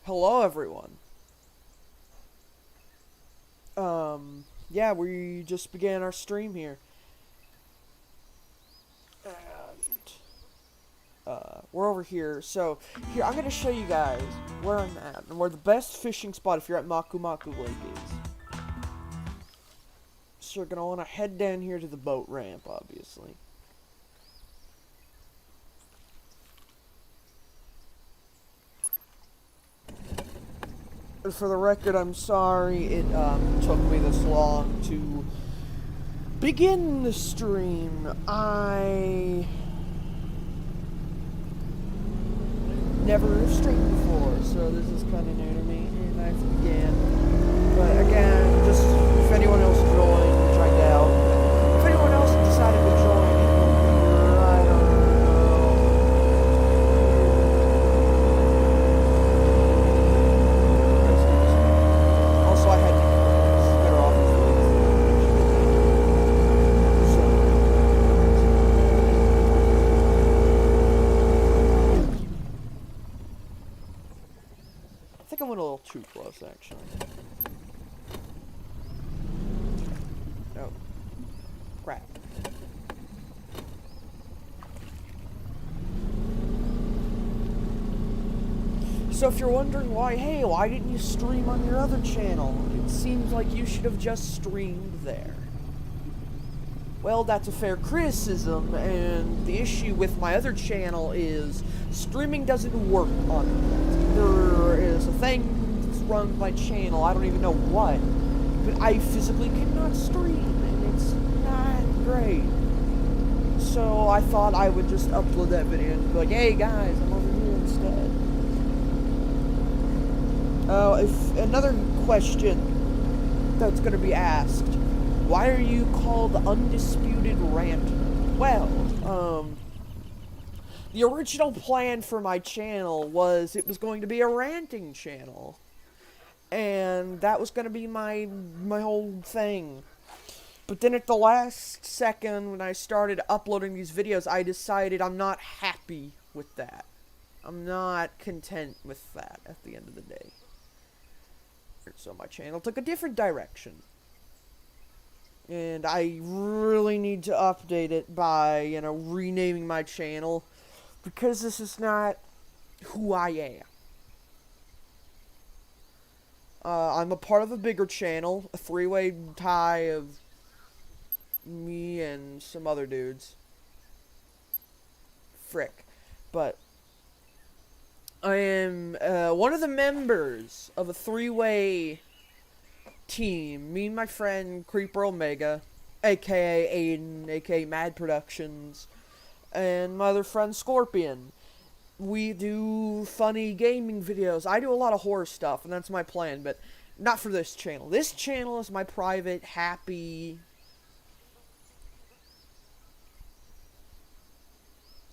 Hello, everyone. Yeah, we just began our stream here. And, we're over here. So, here, I'm gonna show you guys where I'm at and where the best fishing spot if you're at Maku Lake is. So, you're gonna wanna head down here to the boat ramp, obviously. For the record, I'm sorry it took me this long to begin the stream. I never streamed before, so this is kind of new to me, and I began. But again, just if anyone else joined, which I doubt, if anyone else decided to join, I don't know. Also, I had to get her off his I think I went a little too close, actually. Oh. Crap. So if you're wondering why didn't you stream on your other channel? It seems like you should have just streamed there. Well, that's a fair criticism, and the issue with my other channel is streaming doesn't work on it. There is a thing that's wrong with my channel, I don't even know what, but I physically cannot stream, and it's not great. So I thought I would just upload that video and be like, hey guys, I'm over here instead. If another question that's going to be asked, why are you called Undisputed Ranter? Well, the original plan for my channel was it was going to be a ranting channel. And that was going to be my whole thing. But then at the last second, when I started uploading these videos, I decided I'm not happy with that. I'm not content with that at the end of the day. So my channel took a different direction. And I really need to update it by, renaming my channel. Because this is not who I am. I'm a part of a bigger channel. A three-way tie of me and some other dudes. Frick. But I am one of the members of a three-way team. Me and my friend Creeper Omega, aka Aiden, aka Mad Productions, and my other friend Scorpion. We do funny gaming videos. I do a lot of horror stuff, and that's my plan, but not for this channel. This channel is my private, happy,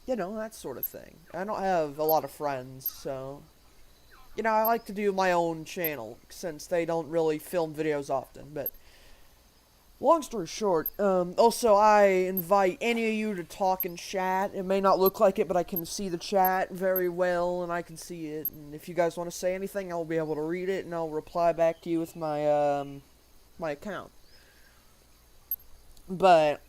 that sort of thing. I don't have a lot of friends, so I like to do my own channel, since they don't really film videos often, but long story short, also I invite any of you to talk and chat. It may not look like it, but I can see the chat very well, and I can see it, and if you guys want to say anything, I'll be able to read it, and I'll reply back to you with my, my account. But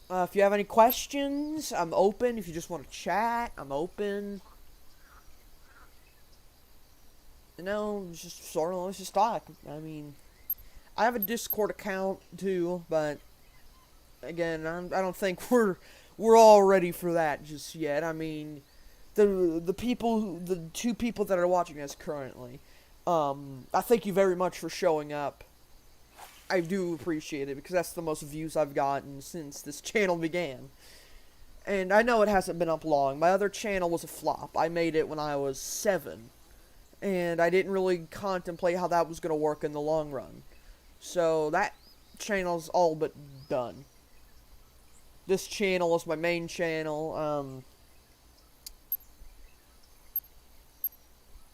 if you have any questions, I'm open. If you just want to chat, I'm open. Let's just talk. I mean, I have a Discord account too, but again, I don't think we're all ready for that just yet. I mean, the two people that are watching us currently, I thank you very much for showing up. I do appreciate it, because that's the most views I've gotten since this channel began. And I know it hasn't been up long. My other channel was a flop. I made it when I was 7. And I didn't really contemplate how that was going to work in the long run. So that channel's all but done. This channel is my main channel.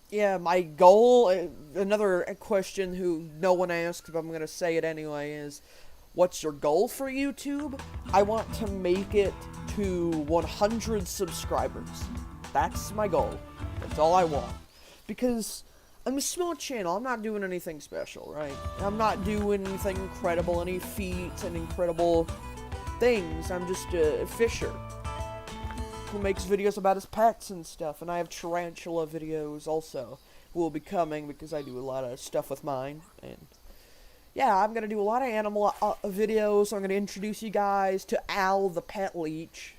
Yeah, my goal, another question who no one asked, but I'm going to say it anyway, is what's your goal for YouTube? I want to make it to 100 subscribers. That's my goal. That's all I want. because I'm a small channel. I'm not doing anything special, right? I'm not doing anything incredible, any feats and incredible things. I'm just a fisher who makes videos about his pets and stuff. And I have tarantula videos also will be coming because I do a lot of stuff with mine. And yeah, I'm going to do a lot of animal videos. So I'm going to introduce you guys to Al the pet leech.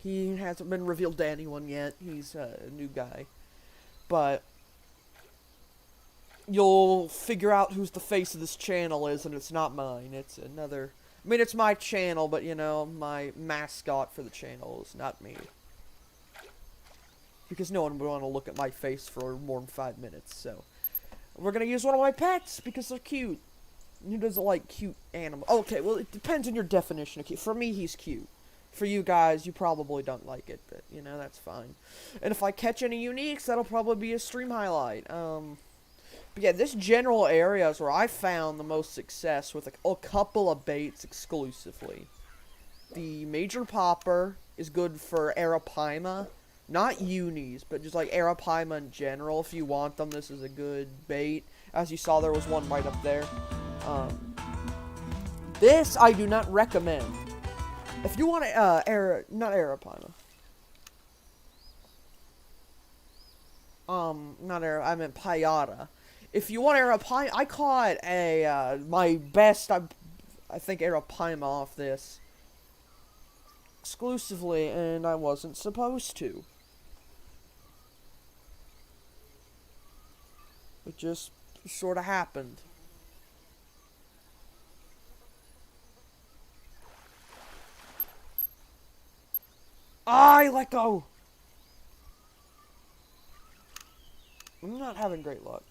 He hasn't been revealed to anyone yet. He's a new guy. But you'll figure out who's the face of this channel is, and it's not mine. It's another... I mean, it's my channel, but, you know, my mascot for the channel is not me. Because no one would want to look at my face for more than 5 minutes, so... We're gonna use one of my pets, because they're cute. Who doesn't like cute animals? Okay, well, it depends on your definition of cute. For me, he's cute. For you guys, you probably don't like it, but, you know, that's fine. And if I catch any uniques, that'll probably be a stream highlight. But yeah, this general area is where I found the most success with a couple of baits exclusively. The major popper is good for Arapaima. Not unis, but just like Arapaima in general. If you want them, this is a good bait. As you saw, there was one right up there. This I do not recommend. If you want not Arapaima. I meant Piranha. If you want Arapaima, I caught a, my best, I think, Arapaima off this. Exclusively, and I wasn't supposed to. It just sort of happened. Let go! I'm not having great luck.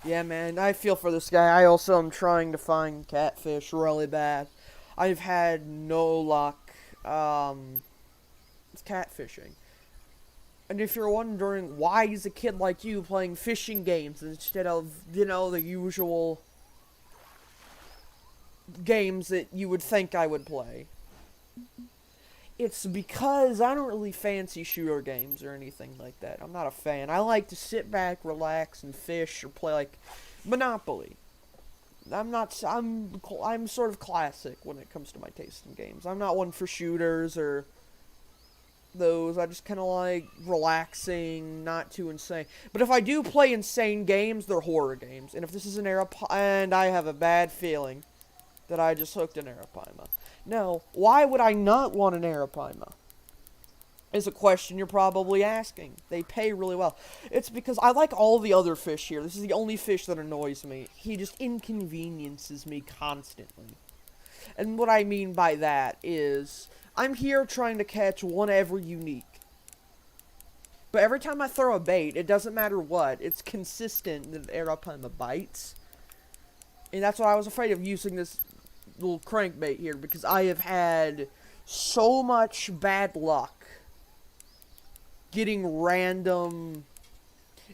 Yeah, man, I feel for this guy. I also am trying to find catfish really bad. I've had no luck, with catfishing. And if you're wondering, why is a kid like you playing fishing games instead of, you know, the usual games that you would think I would play? It's because I don't really fancy shooter games or anything like that. I'm not a fan. I like to sit back, relax, and fish or play, like, Monopoly. I'm sort of classic when it comes to my taste in games. I'm not one for shooters or those. I just kind of like relaxing, not too insane. But if I do play insane games, they're horror games. And if this is an Arapaima, and I have a bad feeling that I just hooked an Arapaima. Now, why would I not want an Arapaima? Is a question you're probably asking. They pay really well. It's because I like all the other fish here. This is the only fish that annoys me. He just inconveniences me constantly. And what I mean by that is, I'm here trying to catch one every unique. But every time I throw a bait, it doesn't matter what, it's consistent that the Arapaima bites. And that's why I was afraid of using this little crankbait here, because I have had so much bad luck getting random,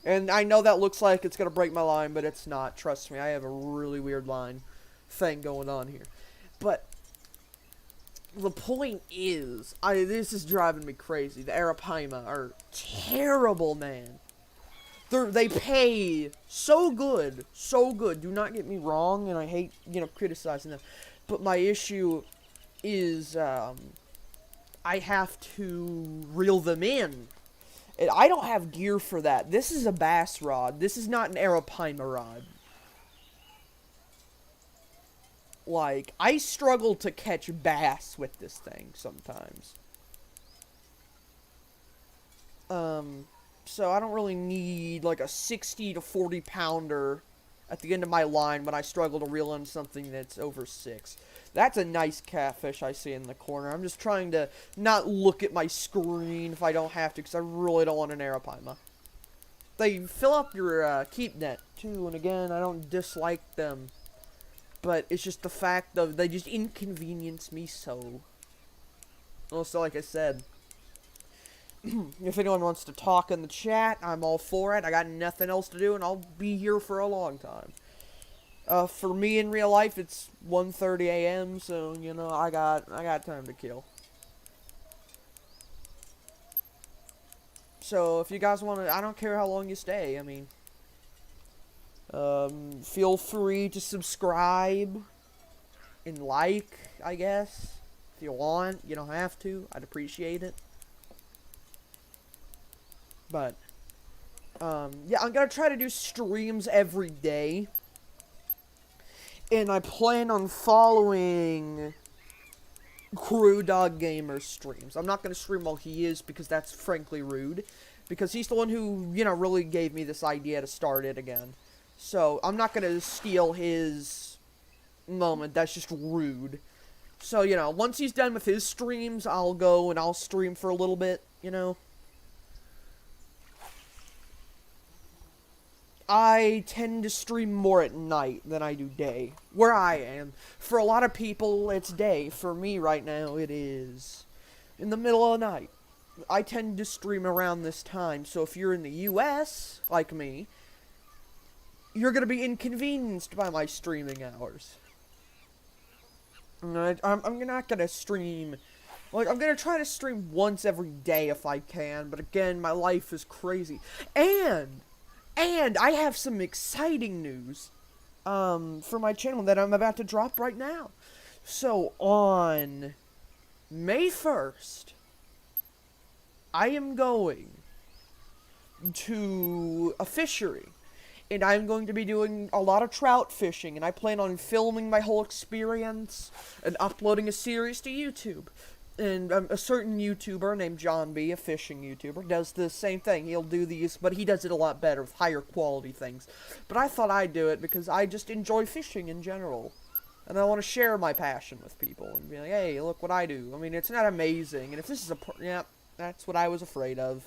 and I know that looks like it's gonna break my line, but it's not. Trust me, I have a really weird line thing going on here. But the point is, this is driving me crazy. The Arapaima are terrible, man. They pay so good, so good. Do not get me wrong, and I hate, you know, criticizing them. But my issue is, I have to reel them in. And I don't have gear for that. This is a bass rod. This is not an Arapaima rod. Like, I struggle to catch bass with this thing sometimes. So I don't really need, like, a 60 to 40 pounder at the end of my line when I struggle to reel in something that's over 6. That's a nice catfish I see in the corner. I'm just trying to not look at my screen if I don't have to, because I really don't want an Arapaima. They fill up your keep net, too, and again, I don't dislike them. But it's just the fact of they just inconvenience me so. Also, like I said, if anyone wants to talk in the chat, I'm all for it. I got nothing else to do, and I'll be here for a long time. For me in real life, it's 1:30 a.m., so, you know, I got time to kill. So if you guys want to, I don't care how long you stay. I mean, feel free to subscribe and like, I guess, if you want. You don't have to. I'd appreciate it. But yeah, I'm gonna try to do streams every day, and I plan on following Crew Dog Gamer's streams. I'm not gonna stream while he is, because that's frankly rude, because he's the one who, you know, really gave me this idea to start it again. So I'm not gonna steal his moment. That's just rude. So, you know, once he's done with his streams, I'll go and I'll stream for a little bit, you know. I tend to stream more at night than I do day, where I am. For a lot of people, it's day. For me right now, it is in the middle of the night. I tend to stream around this time, so if you're in the US, like me, you're going to be inconvenienced by my streaming hours. I'm not going to stream, like, I'm going to try to stream once every day if I can, but again, my life is crazy. And I have some exciting news, for my channel that I'm about to drop right now. So, on May 1st, I am going to a fishery, and I'm going to be doing a lot of trout fishing, and I plan on filming my whole experience and uploading a series to YouTube. And a certain YouTuber named John B, a fishing YouTuber, does the same thing. He'll do these, but he does it a lot better with higher quality things. But I thought I'd do it because I just enjoy fishing in general. And I want to share my passion with people and be like, hey, look what I do. I mean, it's not amazing. And if this is yeah, that's what I was afraid of.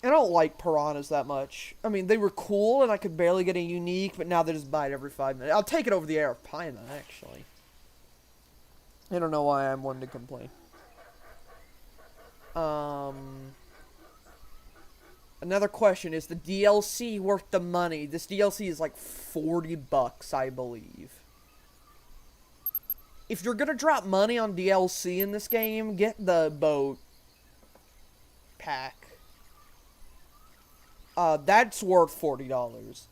I don't like piranhas that much. I mean, they were cool and I could barely get a unique, but now they just bite every 5 minutes. I'll take it over the Arapaima, actually. I don't know why I'm one to complain. Another question, is the DLC worth the money? This DLC is like $40, I believe. If you're gonna drop money on DLC in this game, get the boat pack. That's worth $40.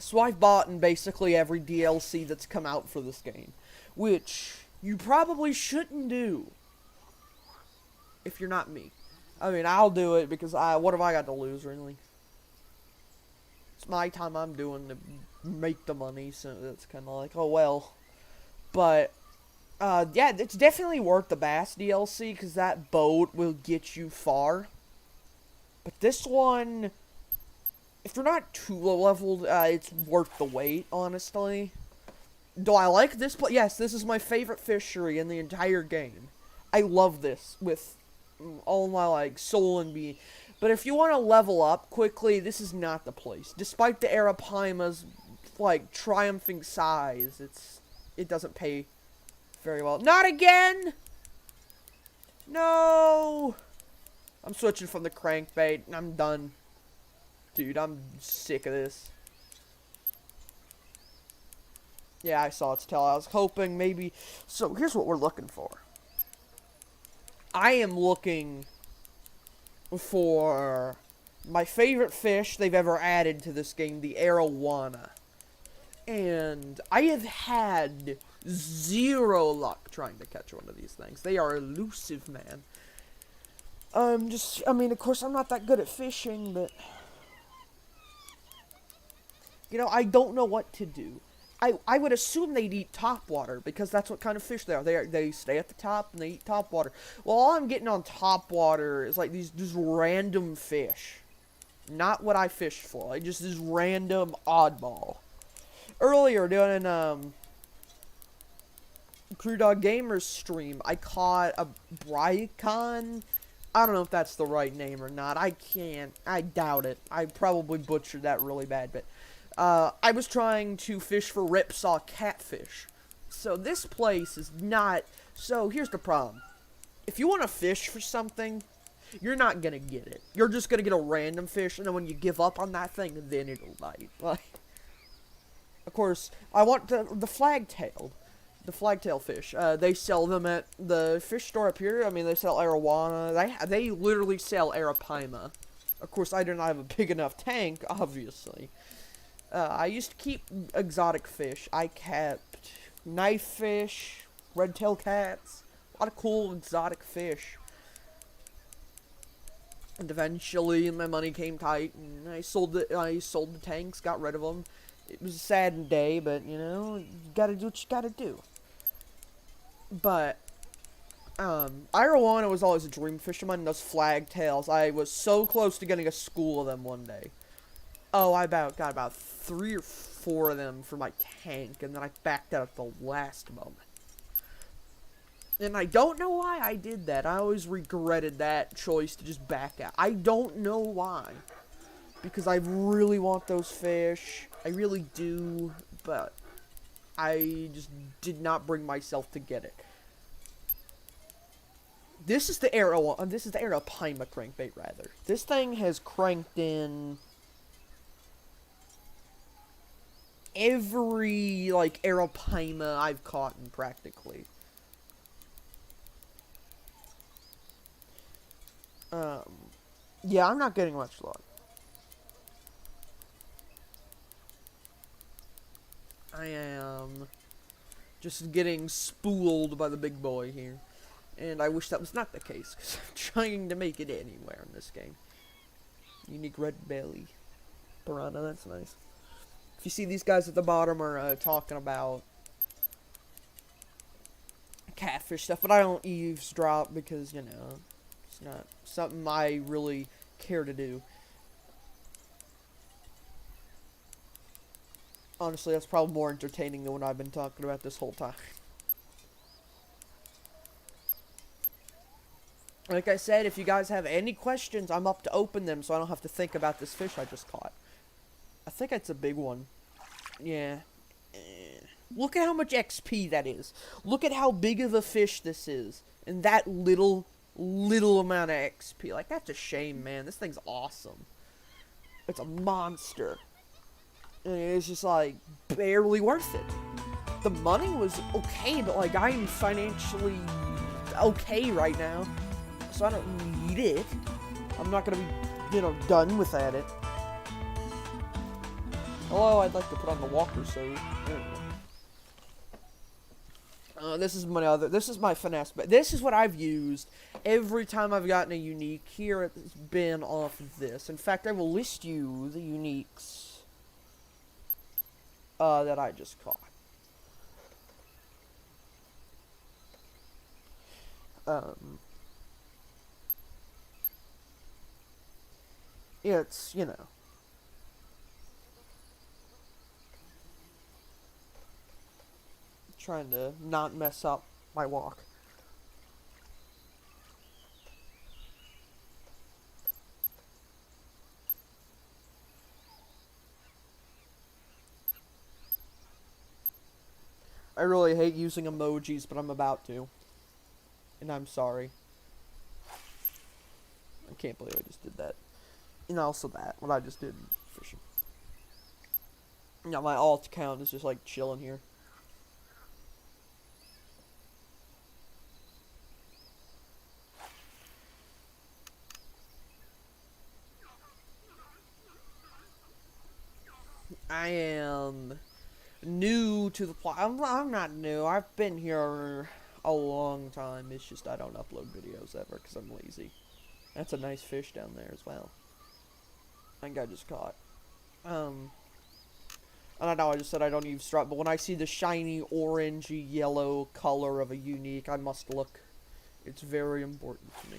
So I've bought in basically every DLC that's come out for this game, which you probably shouldn't do if you're not me. I mean, I'll do it because what have I got to lose, really? It's my time I'm doing to make the money, so it's kind of like, oh well. But, yeah, it's definitely worth the Bass DLC, because that boat will get you far. But this one, if you're not too low-leveled, it's worth the wait, honestly. Do I like this place? Yes, this is my favorite fishery in the entire game. I love this with all my, like, soul and being. But if you want to level up quickly, this is not the place. Despite the Arapaima's, like, triumphing size, it doesn't pay very well. Not again! No! I'm switching from the crankbait, and I'm done. Dude, I'm sick of this. Yeah, I saw its tail. I was hoping maybe... So, here's what we're looking for. I am looking for my favorite fish they've ever added to this game, the Arapaima. And I have had zero luck trying to catch one of these things. They are elusive, man. I mean, of course, I'm not that good at fishing, but... You know, I don't know what to do. I would assume they'd eat topwater, because that's what kind of fish they are. They stay at the top, and they eat topwater. Well, all I'm getting on topwater is, like, these just random fish. Not what I fished for. Like, just this random oddball. Earlier, doing Crew Dog Gamer's stream, I caught a Brycon. I don't know if that's the right name or not. I doubt it. I probably butchered that really bad, but... I was trying to fish for ripsaw catfish. So this place is not... So here's the problem. If you want to fish for something, you're not going to get it. You're just going to get a random fish, and then when you give up on that thing, then it'll bite. Like, of course, I want the flag-tailed. The flagtail fish. They sell them at the fish store up here. I mean, they sell arowana. They literally sell Arapaima. Of course, I do not have a big enough tank, obviously. I used to keep exotic fish. I kept knife fish, red-tail cats, a lot of cool exotic fish. And eventually, my money came tight, and I sold the tanks, got rid of them. It was a sad day, but you know, you gotta do what you gotta do. But arowana was always a dream fish of mine. Those flagtails, I was so close to getting a school of them one day. Oh, I got about 3 or 4 of them for my tank, and then I backed out at the last moment. And I don't know why I did that. I always regretted that choice to just back out. I don't know why. Because I really want those fish. I really do. But I just did not bring myself to get it. This is the Arapaima crankbait, rather. This thing has cranked in every, like, Arapaima I've caught in, practically. Yeah, I'm not getting much luck. I am just getting spooled by the big boy here. And I wish that was not the case, because I'm trying to make it anywhere in this game. Unique red belly. Piranha, that's nice. If you see these guys at the bottom are talking about catfish stuff, but I don't eavesdrop because, you know, it's not something I really care to do. Honestly, that's probably more entertaining than what I've been talking about this whole time. Like I said, if you guys have any questions, I'm up to open them so I don't have to think about this fish I just caught. I think it's a big one. Yeah. Look at how much XP that is. Look at how big of a fish this is. And that little amount of XP. Like, that's a shame, man. This thing's awesome. It's a monster. And it's just, like, barely worth it. The money was okay, but, like, I'm financially okay right now. So I don't need it. I'm not gonna be, you know, done without it. Hello, I'd like to put on the walker, so this is my finesse, but this is what I've used every time I've gotten a unique. Here it's been off of this. In fact, I will list you the uniques that I just caught. It's, you know, trying to not mess up my walk. I really hate using emojis, but I'm about to. And I'm sorry. I can't believe I just did that. And also that, what I just did in fishing. Yeah, my alt account is just like chilling here. I am new to the plot. I'm not new. I've been here a long time. It's just I don't upload videos ever because I'm lazy. That's a nice fish down there as well. I think I just caught. I don't know, I just said I don't eavesdrop, but when I see the shiny orangey yellow color of a unique, I must look. It's very important to me.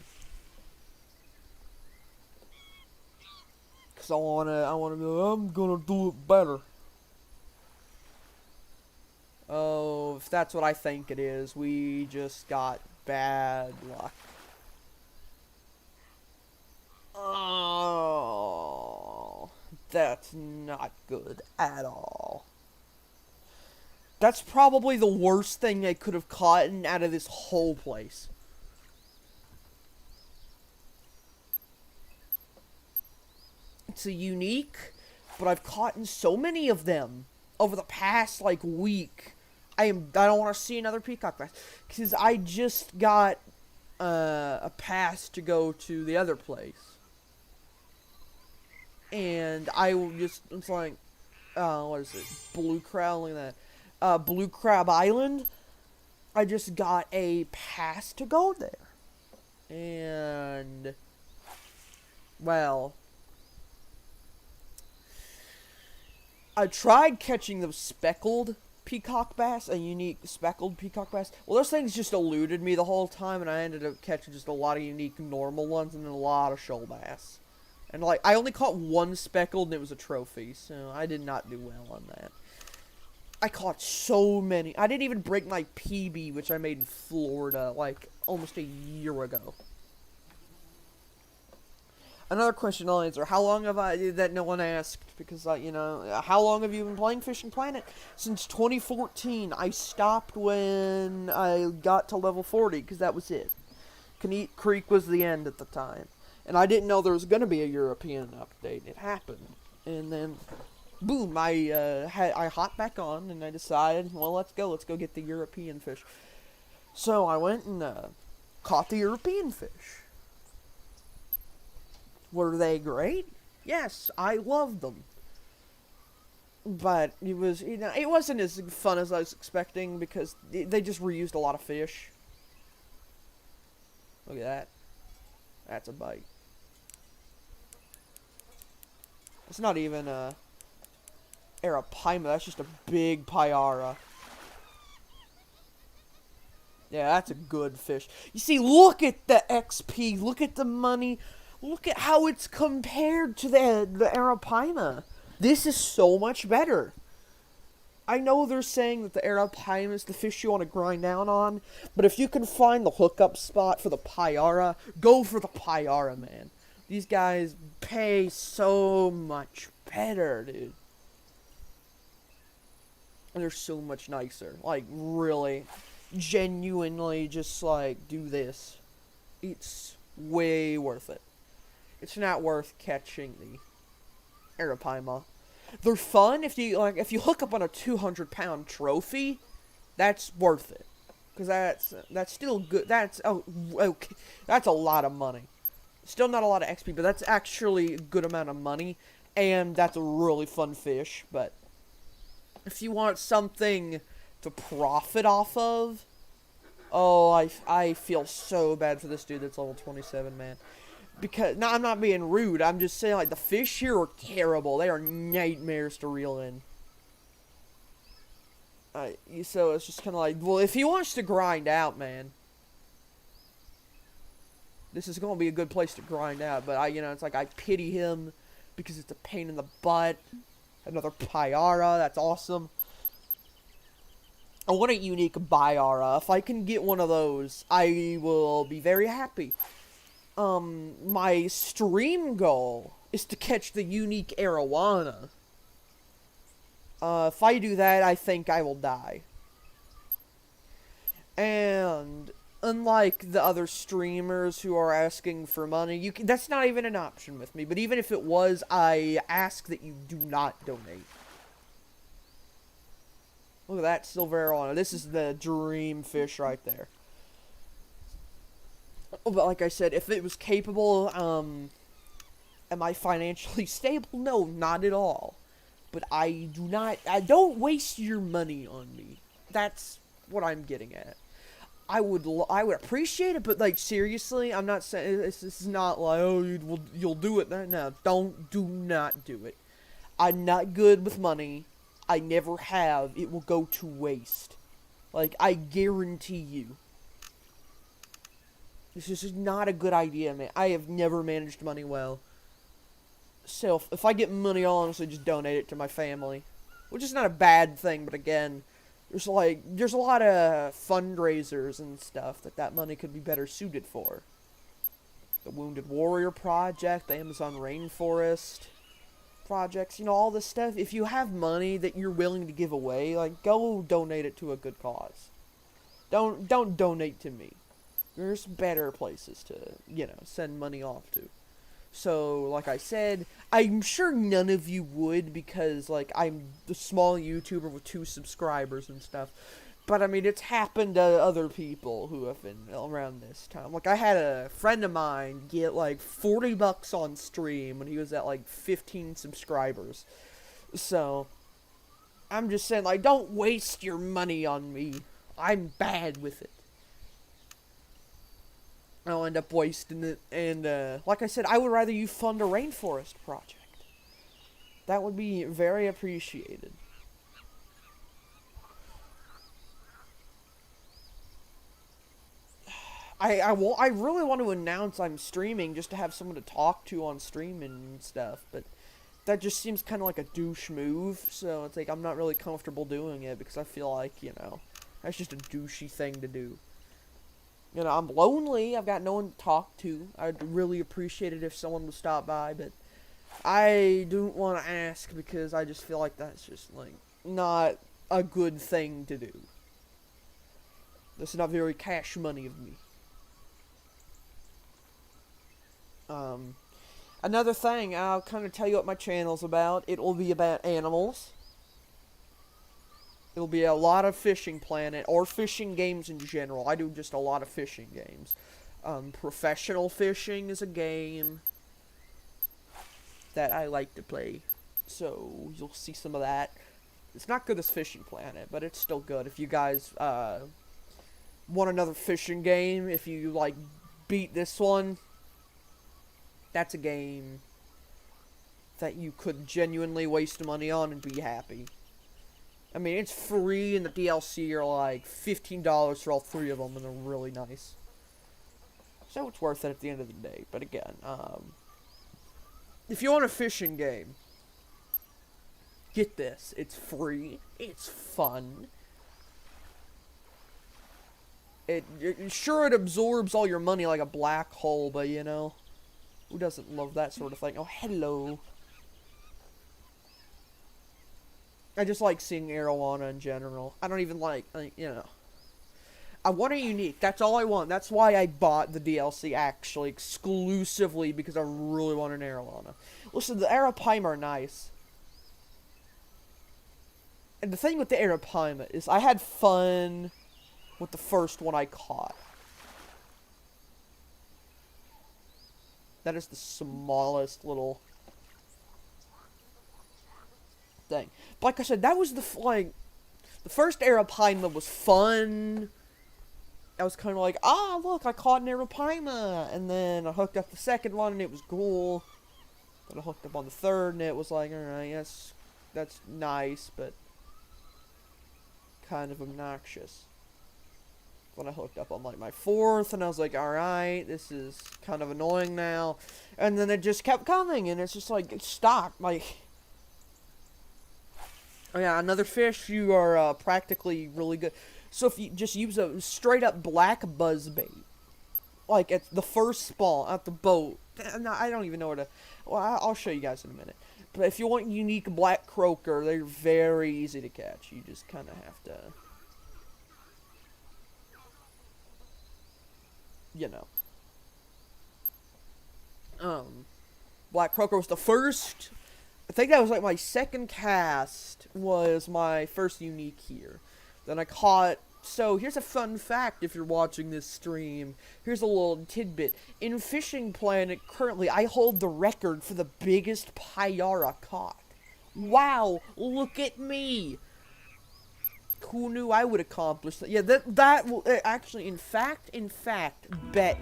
Cause I wanna go, I'm gonna do it better. Oh, if that's what I think it is, we just got bad luck. Oh, that's not good at all. That's probably the worst thing I could have caught out of this whole place. It's a unique, but I've caught so many of them over the past, like, week. I don't want to see another peacock bass because I just got a pass to go to the other place, and it's like, what is it? Blue Crab, look at that. Blue Crab Island. I just got a pass to go there, and well, I tried catching the speckled peacock bass, a unique speckled peacock bass. Well, those things just eluded me the whole time, and I ended up catching just a lot of unique normal ones and then a lot of shoal bass. And, like, I only caught one speckled, and it was a trophy, so I did not do well on that. I caught so many. I didn't even break my PB, which I made in Florida, like, almost a year ago. Another question I'll answer. How long have that no one asked, because, how long have you been playing Fishing Planet? Since 2014. I stopped when I got to level 40, because that was it. Canete Creek was the end at the time. And I didn't know there was going to be a European update. It happened. And then, boom, I hopped back on, and I decided, well, let's go get the European fish. So I went and caught the European fish. Were they great? Yes, I loved them. But it wasn't as fun as I was expecting because they just reused a lot of fish. Look at that. That's a bite. It's not even a Arapaima, that's just a big Piranha. Yeah, that's a good fish. You see, look at the XP, look at the money. Look at how it's compared to the Arapaima. This is so much better. I know they're saying that the Arapaima is the fish you want to grind down on, but if you can find the hookup spot for the Piranha, go for the Piranha, man. These guys pay so much better, dude. And they're so much nicer. Like, really, genuinely, just like, do this. It's way worth it. It's not worth catching the Arapaima. They're fun if you hook up on a 200-pound trophy. That's worth it, because that's still good. That's okay. That's a lot of money. Still not a lot of XP, but that's actually a good amount of money, and that's a really fun fish. But if you want something to profit off of, oh, I feel so bad for this dude that's level 27, man. Because, now I'm not being rude, I'm just saying, like, the fish here are terrible. They are nightmares to reel in. So it's just kind of like, well, if he wants to grind out, man, this is going to be a good place to grind out. But, it's like I pity him because it's a pain in the butt. Another Piranha, that's awesome. I want a unique Piranha. If I can get one of those, I will be very happy. My stream goal is to catch the unique arowana. If I do that, I think I will die. And unlike the other streamers who are asking for money, that's not even an option with me. But even if it was, I ask that you do not donate. Look at that silver arowana. This is the dream fish right there. But like I said, if it was capable, am I financially stable? No, not at all. But I don't waste your money on me. That's what I'm getting at. I would appreciate it, but like seriously, I'm not saying, this is not like, oh, you'll do it. No, do not do it. I'm not good with money. I never have. It will go to waste. Like, I guarantee you. This is not a good idea, man. I have never managed money well. So, if I get money, I'll honestly just donate it to my family. Which is not a bad thing, but again, there's a lot of fundraisers and stuff that money could be better suited for. The Wounded Warrior Project, the Amazon Rainforest projects, all this stuff. If you have money that you're willing to give away, like, go donate it to a good cause. Don't donate to me. There's better places to, send money off to. So, like I said, I'm sure none of you would, because, like, I'm a small YouTuber with 2 subscribers and stuff. But I mean, it's happened to other people who have been around this time. Like, I had a friend of mine get like $40 on stream when he was at like 15 subscribers. So, I'm just saying, like, don't waste your money on me. I'm bad with it. I'll end up wasting it. And, like I said, I would rather you fund a rainforest project. That would be very appreciated. I really want to announce I'm streaming just to have someone to talk to on stream and stuff, but that just seems kind of like a douche move, so it's like I'm not really comfortable doing it because I feel like, you know, that's just a douchey thing to do. You know, I'm lonely, I've got no one to talk to. I'd really appreciate it if someone would stop by, but I don't want to ask because I just feel like that's just, like, not a good thing to do. This is not very cash money of me. Another thing, I'll kind of tell you what my channel's about. It will be about animals. It'll be a lot of Fishing Planet, or fishing games in general. I do just a lot of fishing games. Professional fishing is a game that I like to play. So, you'll see some of that. It's not good as Fishing Planet, but it's still good. If you guys, want another fishing game, if you, like, beat this one, that's a game that you could genuinely waste money on and be happy. I mean, it's free, and the DLC are like $15 for all three of them, and they're really nice. So it's worth it at the end of the day. But again, if you want a fishing game, get this. It's free. It's fun. Sure, it absorbs all your money like a black hole, but you know, who doesn't love that sort of thing? Oh, hello. I just like seeing Arowana in general. I don't even like, you know. I want a unique. That's all I want. That's why I bought the DLC, actually, exclusively, because I really want an Arowana. Listen, the Arapaima are nice. And the thing with the Arapaima is I had fun with the first one I caught. That is the smallest little thing. But like I said, that was the first Arapaima was fun. I was kind of like, ah, look, I caught an Arapaima. And then I hooked up the second one, and it was cool. Then I hooked up on the third, and it was like, alright, that's nice, but kind of obnoxious. When I hooked up on like my fourth, and I was like, alright, this is kind of annoying now. And then it just kept coming, and it's just like, stop. Like, oh yeah, another fish, you are practically really good. So if you just use a straight up black buzzbait, like at the first spawn, at the boat, I don't even know where to, well, I'll show you guys in a minute. But if you want unique black croaker, they're very easy to catch. You just kind of have to, you know. Black croaker was the first. I think that was like my second cast was my first unique here. Then I caught. So here's a fun fact if you're watching this stream. Here's a little tidbit. In Fishing Planet currently, I hold the record for the biggest Piranha caught. Wow, look at me. Who knew I would accomplish that? Yeah, that will actually, in fact, bet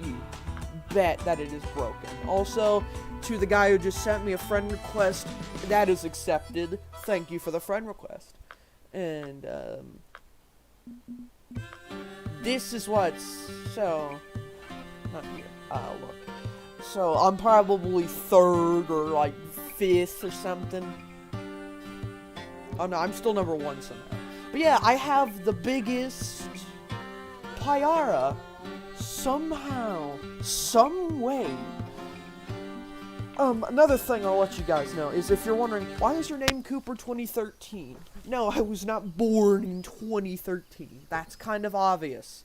that it is broken. Also, to the guy who just sent me a friend request, that is accepted. Thank you for the friend request. And, this is what's, so, not here, look. So, I'm probably third or, like, fifth or something. Oh, no, I'm still number one somehow. But yeah, I have the biggest Piranha somehow, some way. Another thing I'll let you guys know is if you're wondering, why is your name Cooper 2013? No, I was not born in 2013. That's kind of obvious.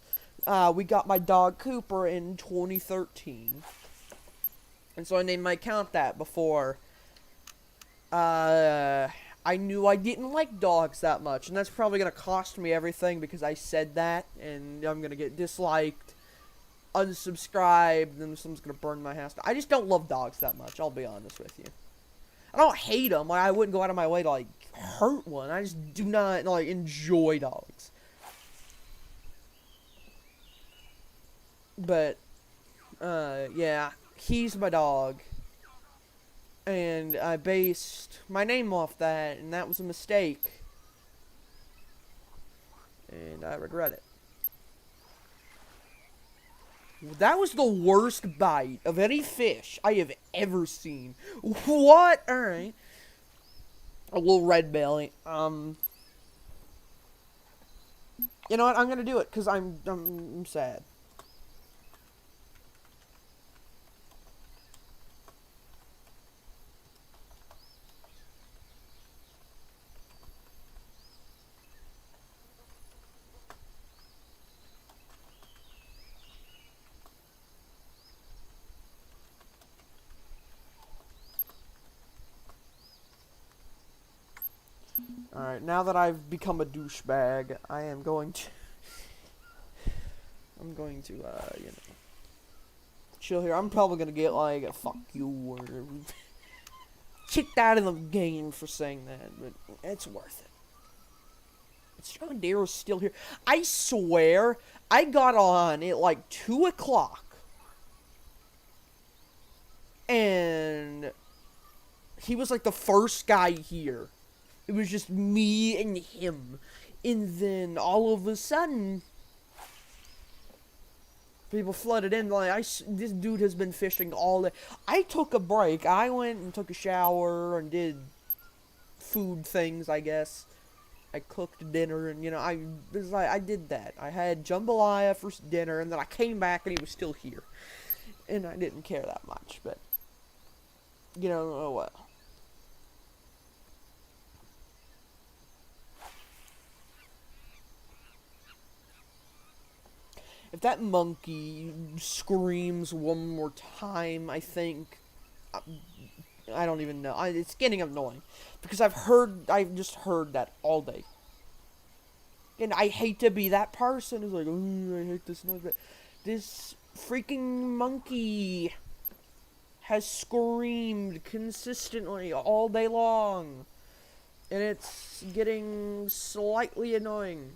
We got my dog Cooper in 2013. And so I named my account that before, I I knew I didn't like dogs that much, and that's probably gonna cost me everything because I said that, and I'm gonna get disliked, unsubscribed, and someone's gonna burn my house. I just don't love dogs that much, I'll be honest with you. I don't hate them, like, I wouldn't go out of my way to, like, hurt one. I just do not, like, enjoy dogs. But, yeah, he's my dog. And I based my name off that, and that was a mistake. And I regret it. That was the worst bite of any fish I have ever seen. What? Alright. A little red belly. You know what? I'm gonna do it, because I'm sad. Alright, now that I've become a douchebag, I am going to... I'm going to, you know... chill here. I'm probably gonna get, like, a fuck you or... kicked out of the game for saying that, but it's worth it. John Deere's still here. I swear, I got on at, like, 2 o'clock. And... he was, like, the first guy here. It was just me and him. And then, all of a sudden, people flooded in. Like, this dude has been fishing all day. I took a break. I went and took a shower and did food things, I guess. I cooked dinner and, you know, I did that. I had jambalaya for dinner, and then I came back and he was still here. And I didn't care that much, but, you know, oh well. If that monkey screams one more time, I think... I don't even know. It's getting annoying. Because I've just heard that all day. And I hate to be that person who's like, oh, I hate this noise. But this freaking monkey has screamed consistently all day long. And it's getting slightly annoying.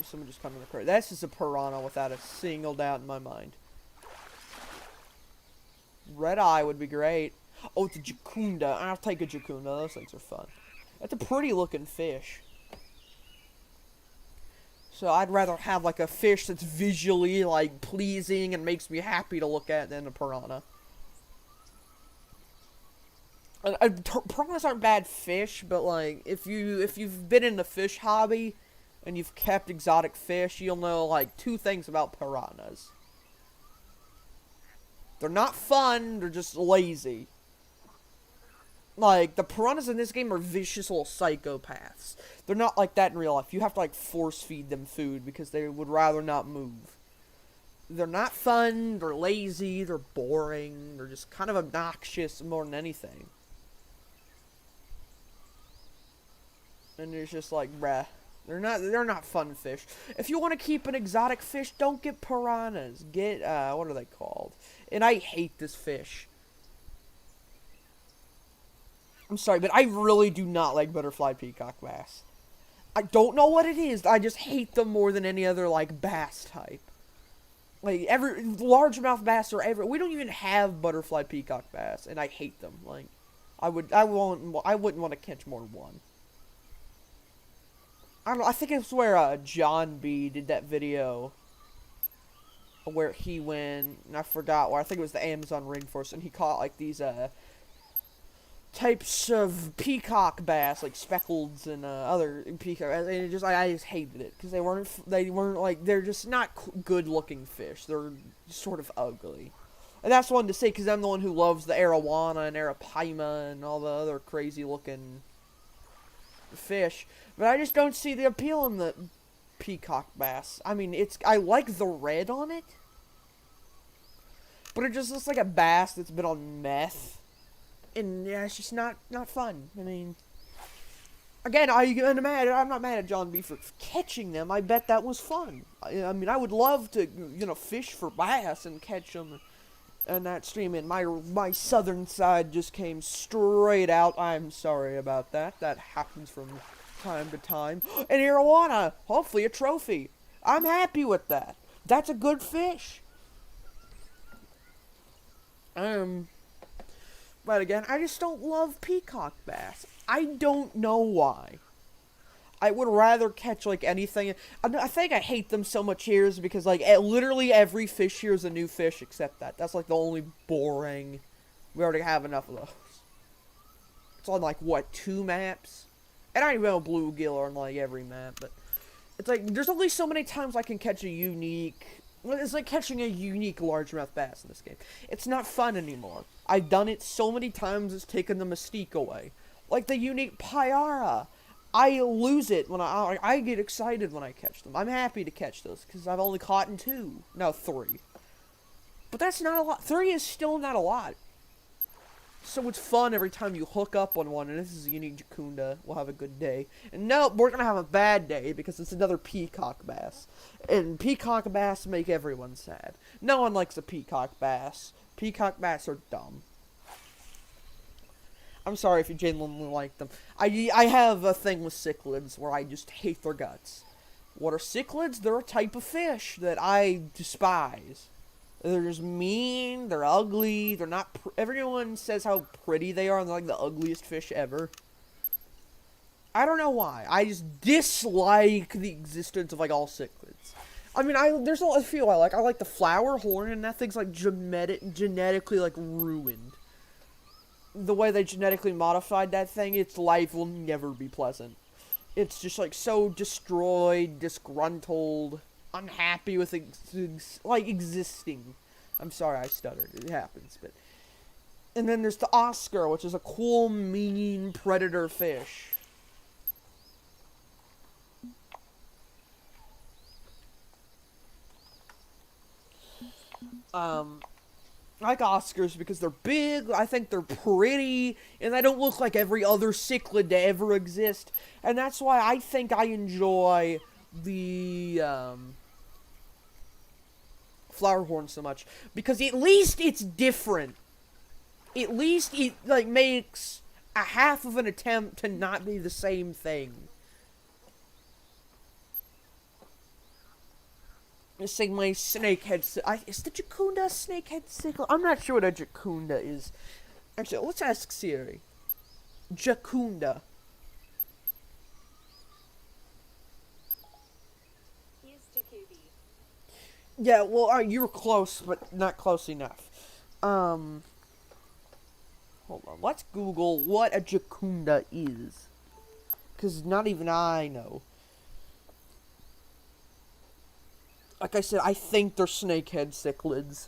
Someone just come in the crate. That's just a piranha without a single doubt in my mind. Red eye would be great. Oh, it's a jacunda. I'll take a jacunda. Those things are fun. That's a pretty looking fish. So I'd rather have like a fish that's visually like pleasing and makes me happy to look at than a piranha. Piranhas aren't bad fish, but like if you've been in the fish hobby and you've kept exotic fish, you'll know, like, 2 things about piranhas. They're not fun, they're just lazy. Like, the piranhas in this game are vicious little psychopaths. They're not like that in real life. You have to, like, force feed them food because they would rather not move. They're not fun, they're lazy, they're boring, they're just kind of obnoxious more than anything. And it's just like, bruh. They're not fun fish. If you want to keep an exotic fish, don't get piranhas. Get, what are they called? And I hate this fish. I'm sorry, but I really do not like butterfly peacock bass. I don't know what it is. I just hate them more than any other, like, bass type. Like, largemouth bass are we don't even have butterfly peacock bass, and I hate them. Like, I wouldn't want to catch more than one. I don't know, I think it's where John B did that video where he went, and I forgot where, I think it was the Amazon rainforest, and he caught like these types of peacock bass, like speckleds and other peacock, and I just hated it because they weren't like, they're just not good looking fish. They're sort of ugly. And that's one to say because I'm the one who loves the arowana and arapaima and all the other crazy looking fish, but I just don't see the appeal in the peacock bass. I mean, I like the red on it, but it just looks like a bass that's been on meth, and yeah, it's just not fun. I mean, again, I'm not mad at John B for catching them. I bet that was fun. I mean, I would love to, fish for bass and catch them in that stream. And my southern side just came straight out. I'm sorry about that. That happens from time to time. An arowana, hopefully a trophy. I'm happy with that. That's a good fish. But again, I just don't love peacock bass. I don't know why. I would rather catch, like, anything. I think I hate them so much here is because, like, literally every fish here is a new fish except that. That's, like, the only boring. We already have enough of those. It's on, like, what, 2 maps? And I don't even know bluegill on, like, every map, but it's, like, there's only so many times I can catch a unique. It's like catching a unique largemouth bass in this game. It's not fun anymore. I've done it so many times, it's taken the mystique away. Like the unique Piranha. I lose it when I get excited when I catch them. I'm happy to catch those because I've only caught in 2. No, 3. But that's not a lot. 3 is still not a lot. So it's fun every time you hook up on one, and this is a unique Jacunda. We'll have a good day. And no, we're going to have a bad day because it's another peacock bass. And peacock bass make everyone sad. No one likes a peacock bass. Peacock bass are dumb. I'm sorry if you genuinely like them. I have a thing with cichlids where I just hate their guts. What are cichlids? They're a type of fish that I despise. They're just mean, they're ugly, they're not everyone says how pretty they are and they're like the ugliest fish ever. I don't know why. I just dislike the existence of like all cichlids. I mean, there's a few I like. I like the flower horn, and that thing's like genetically like ruined. The way they genetically modified that thing, its life will never be pleasant. It's just like so destroyed, disgruntled, unhappy with existing. I'm sorry I stuttered. It happens, but. And then there's the Oscar, which is a cool, mean predator fish. I like Oscars because they're big, I think they're pretty, and they don't look like every other cichlid to ever exist. And that's why I think I enjoy the, flower horn so much. Because at least it's different. At least it, like, makes a half of an attempt to not be the same thing. This thing, my snakehead. Is the Jacunda a snakehead cichlid? I'm not sure what a Jacunda is. Actually, let's ask Siri. Jacunda. Yeah, well, you were close, but not close enough. Hold on. Let's Google what a Jacunda is. Because not even I know. Like I said, I think they're snakehead cichlids.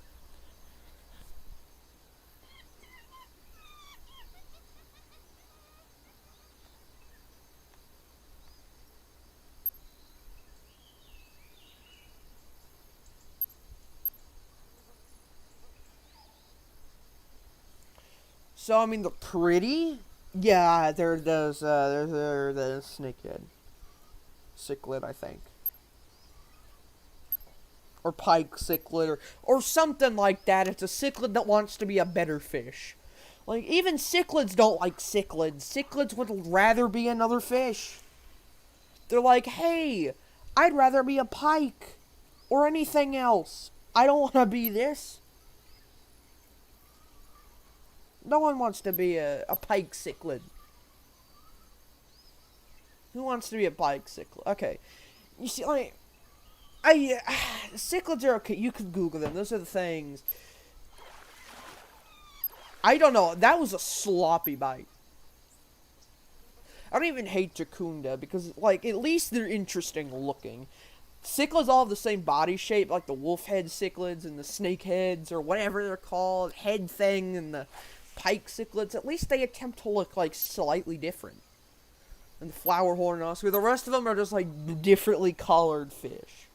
So, I mean, they're pretty. Yeah, they're the snakehead cichlid, I think. Or pike cichlid, or something like that. It's a cichlid that wants to be a better fish. Like, even cichlids don't like cichlids. Cichlids would rather be another fish. They're like, hey, I'd rather be a pike, or anything else. I don't want to be this. No one wants to be a pike cichlid. Who wants to be a pike cichlid? Okay. You see, like, cichlids are okay. You can Google them. Those are the things. I don't know. That was a sloppy bite. I don't even hate Jacunda because, like, at least they're interesting looking. Cichlids all have the same body shape, like the wolf head cichlids and the snake heads or whatever they're called, head thing and the pike cichlids. At least they attempt to look, like, slightly different. and the flower horn oscar. The rest of them are just like differently colored fish.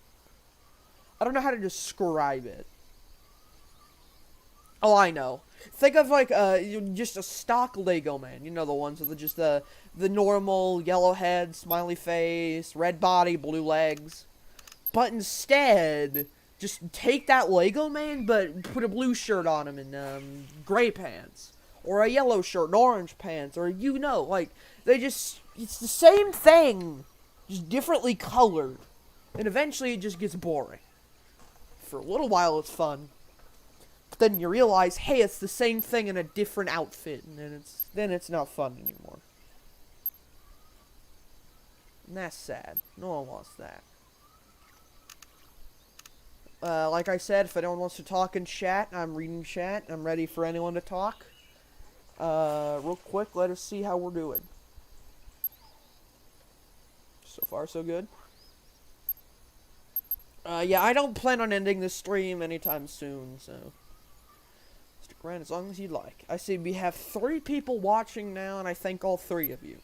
I don't know how to describe it. Oh, I know. Think of like just a stock Lego man. You know, the ones with just the normal yellow head, smiley face, red body, blue legs. But instead, just take that Lego man, but put a blue shirt on him and gray pants, or a yellow shirt and orange pants, or like it's the same thing, just differently colored, and eventually it just gets boring. For a little while, it's fun. But then you realize, hey, it's the same thing in a different outfit, and then it's not fun anymore. And that's sad. No one wants that. Like I said, if anyone wants to talk in chat, I'm reading chat. I'm ready for anyone to talk. Real quick, let us see how we're doing. So far, so good. Yeah, I don't plan on ending this stream anytime soon, so stick around as long as you'd like. I see we have 3 people watching now, and I thank all 3 of you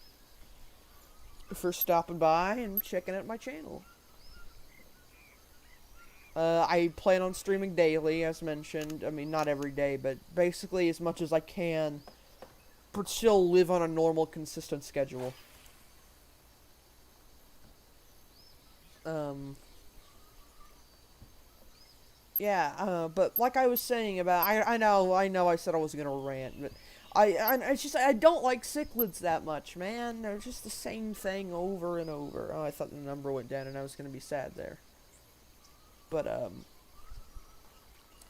for stopping by and checking out my channel. I plan on streaming daily, as mentioned. I mean, not every day, but basically as much as I can, but still live on a normal, consistent schedule. Yeah, but like I was saying about, I know I said I was gonna rant, but I don't like cichlids that much, man. They're just the same thing over and over. Oh, I thought the number went down and I was gonna be sad there. But,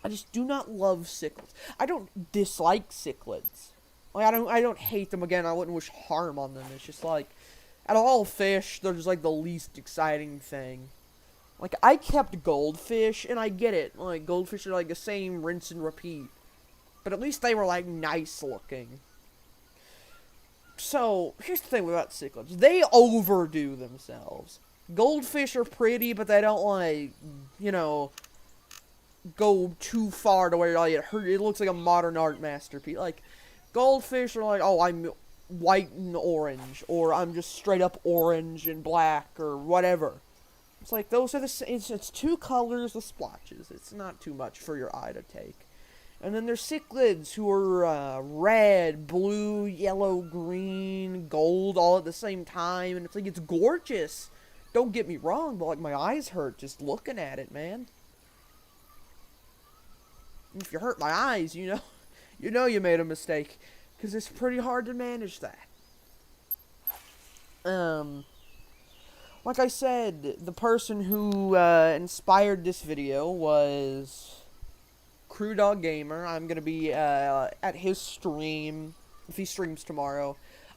I just do not love cichlids. I don't dislike cichlids. Like, I don't hate them. Again, I wouldn't wish harm on them. It's just like, out of all fish, they're just like the least exciting thing. Like, I kept goldfish, and I get it. Like, goldfish are like the same rinse and repeat. But at least they were, like, nice looking. So, here's the thing about cichlids. They overdo themselves. Goldfish are pretty, but they don't, like, go too far to where, like, it looks like a modern art masterpiece. Like, goldfish are like, oh, I'm white and orange, or I'm just straight up orange and black, or whatever. It's like, those are it's 2 colors with splotches. It's not too much for your eye to take. And then there's cichlids who are red, blue, yellow, green, gold, all at the same time. And it's like, it's gorgeous. Don't get me wrong, but like, my eyes hurt just looking at it, man. And if you hurt my eyes, you made a mistake. Because it's pretty hard to manage that. Like I said, the person who inspired this video was Crew Dog Gamer. I'm going to be at his stream. If he streams tomorrow,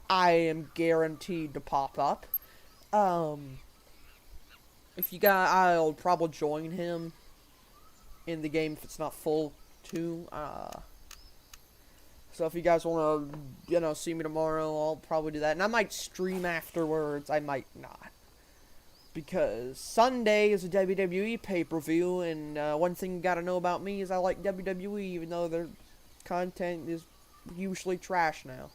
I am guaranteed to pop up. If you got, I'll probably join him in the game if it's not full too. So if you guys want to, see me tomorrow, I'll probably do that. And I might stream afterwards. I might not. Because Sunday is a WWE pay-per-view, and one thing you gotta know about me is I like WWE, even though their content is usually trash now.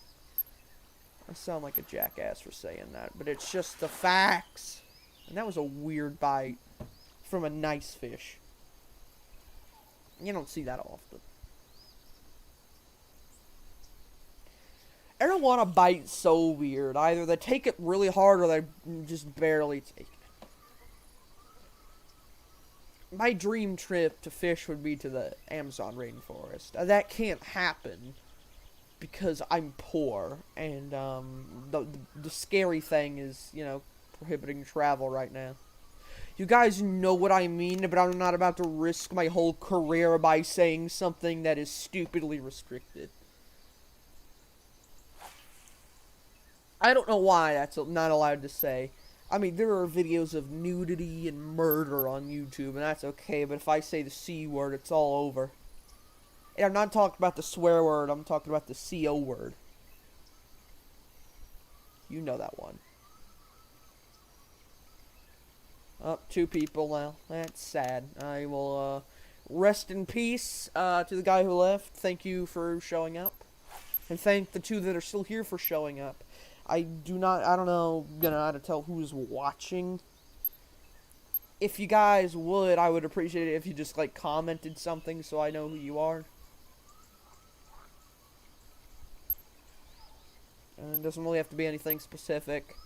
I sound like a jackass for saying that, but it's just the facts. And that was a weird bite from a nice fish. You don't see that often. Everyone want a bite so weird. Either they take it really hard or they just barely take it. My dream trip to fish would be to the Amazon rainforest. That can't happen because I'm poor, and the scary thing is, prohibiting travel right now. You guys know what I mean, but I'm not about to risk my whole career by saying something that is stupidly restricted. I don't know why that's not allowed to say. I mean, there are videos of nudity and murder on YouTube, and that's okay, but if I say the C word, it's all over. And I'm not talking about the swear word, I'm talking about the CO word. You know that one. Oh, 2 people now. That's sad. I will, rest in peace, to the guy who left. Thank you for showing up. And thank the 2 that are still here for showing up. I don't know, how to tell who's watching. If you guys would, I would appreciate it if you just, like, commented something so I know who you are. And it doesn't really have to be anything specific.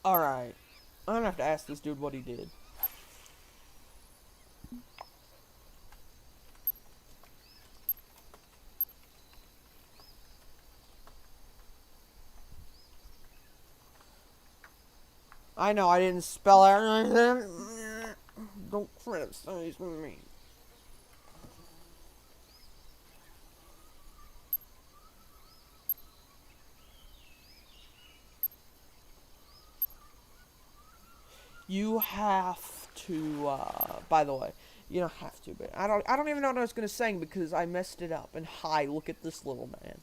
Alright. I'm gonna have to ask this dude what he did. I know I didn't spell out. Don't criticize me. You have to, by the way, you don't have to, but I don't even know what I was gonna sing because I messed it up. And hi, look at this little man.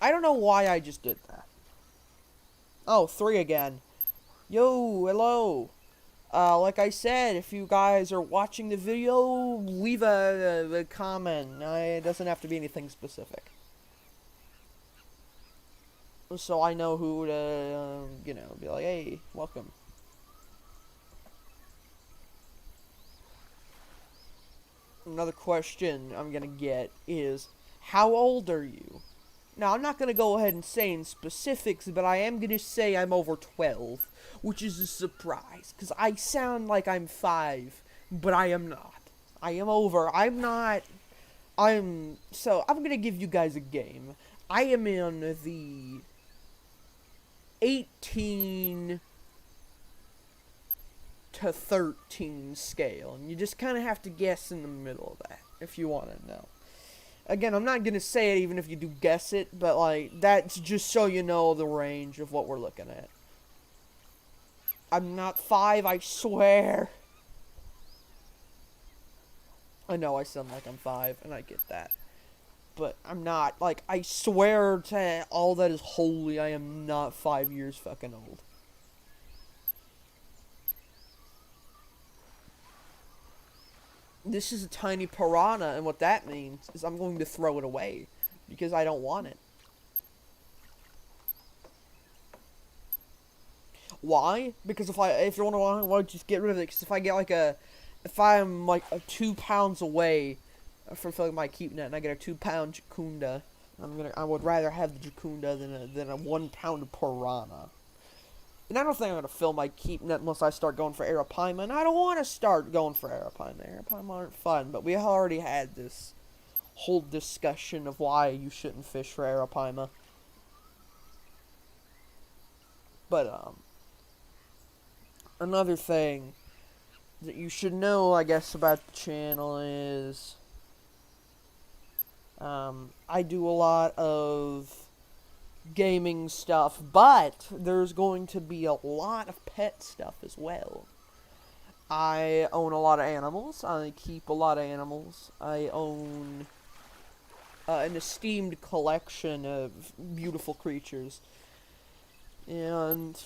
I don't know why I just did that. Oh, 3 again. Yo, hello. Like I said, if you guys are watching the video, leave a comment. It doesn't have to be anything specific. So I know who to, be like, hey, welcome. Another question I'm gonna get is, how old are you? Now, I'm not gonna go ahead and say in specifics, but I am gonna say I'm over 12, which is a surprise, because I sound like I'm 5, but I am not. I am over. So, I'm gonna give you guys a game. I am in the 18 to 13 scale, and you just kind of have to guess in the middle of that, if you want to know. Again, I'm not going to say it even if you do guess it, but, like, that's just so you know the range of what we're looking at. I'm not 5, I swear. I know I sound like I'm 5, and I get that. But I'm not. Like, I swear to all that is holy, I am not 5 years fucking old. This is a tiny piranha, and what that means is I'm going to throw it away. Because I don't want it. Why? Because if you want to, why just get rid of it? Because if I'm like 2 pounds away from filling my keep net, and I get a 2-pound jacunda, I would rather have the jacunda than a 1 pound piranha. And I don't think I'm gonna fill my keep net unless I start going for Arapaima, and I don't want to start going for Arapaima. Arapaima aren't fun, but we already had this whole discussion of why you shouldn't fish for Arapaima. But another thing that you should know, I guess, about the channel is I do a lot of gaming stuff, but there's going to be a lot of pet stuff as well. I own a lot of animals. I keep a lot of animals. I own an esteemed collection of beautiful creatures. And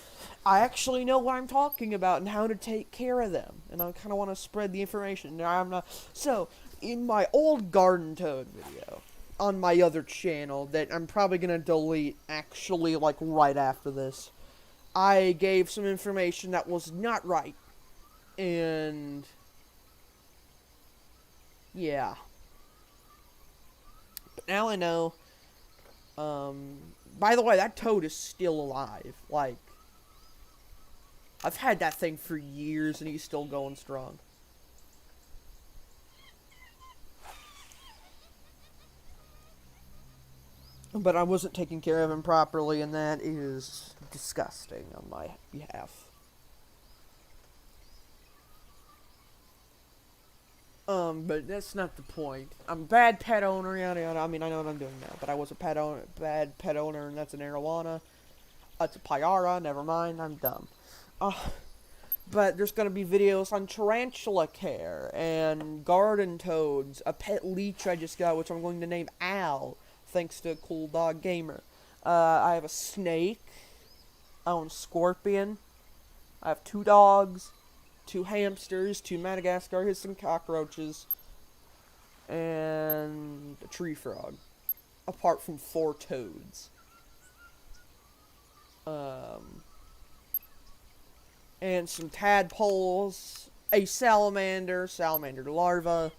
I actually know what I'm talking about and how to take care of them. And I kind of want to spread the information. Now, I'm not... So, in my old garden toad video, on my other channel, that I'm probably going to delete, actually, like, right after this, I gave some information that was not right. And... yeah. But now I know... by the way, that toad is still alive. Like, I've had that thing for years and he's still going strong. But I wasn't taking care of him properly, and that is disgusting on my behalf. But that's not the point. I'm a bad pet owner, yada yada. I mean, I know what I'm doing now, but I was a bad pet owner, and that's an arowana. That's a Piranha, never mind, I'm dumb. But there's gonna be videos on tarantula care, and garden toads, a pet leech I just got, which I'm going to name Al, thanks to Cool Dog Gamer. I have a snake. I own a scorpion. I have 2 dogs, 2 hamsters, 2 Madagascar hissing cockroaches, and a tree frog. Apart from 4 toads. And some tadpoles, a salamander larva,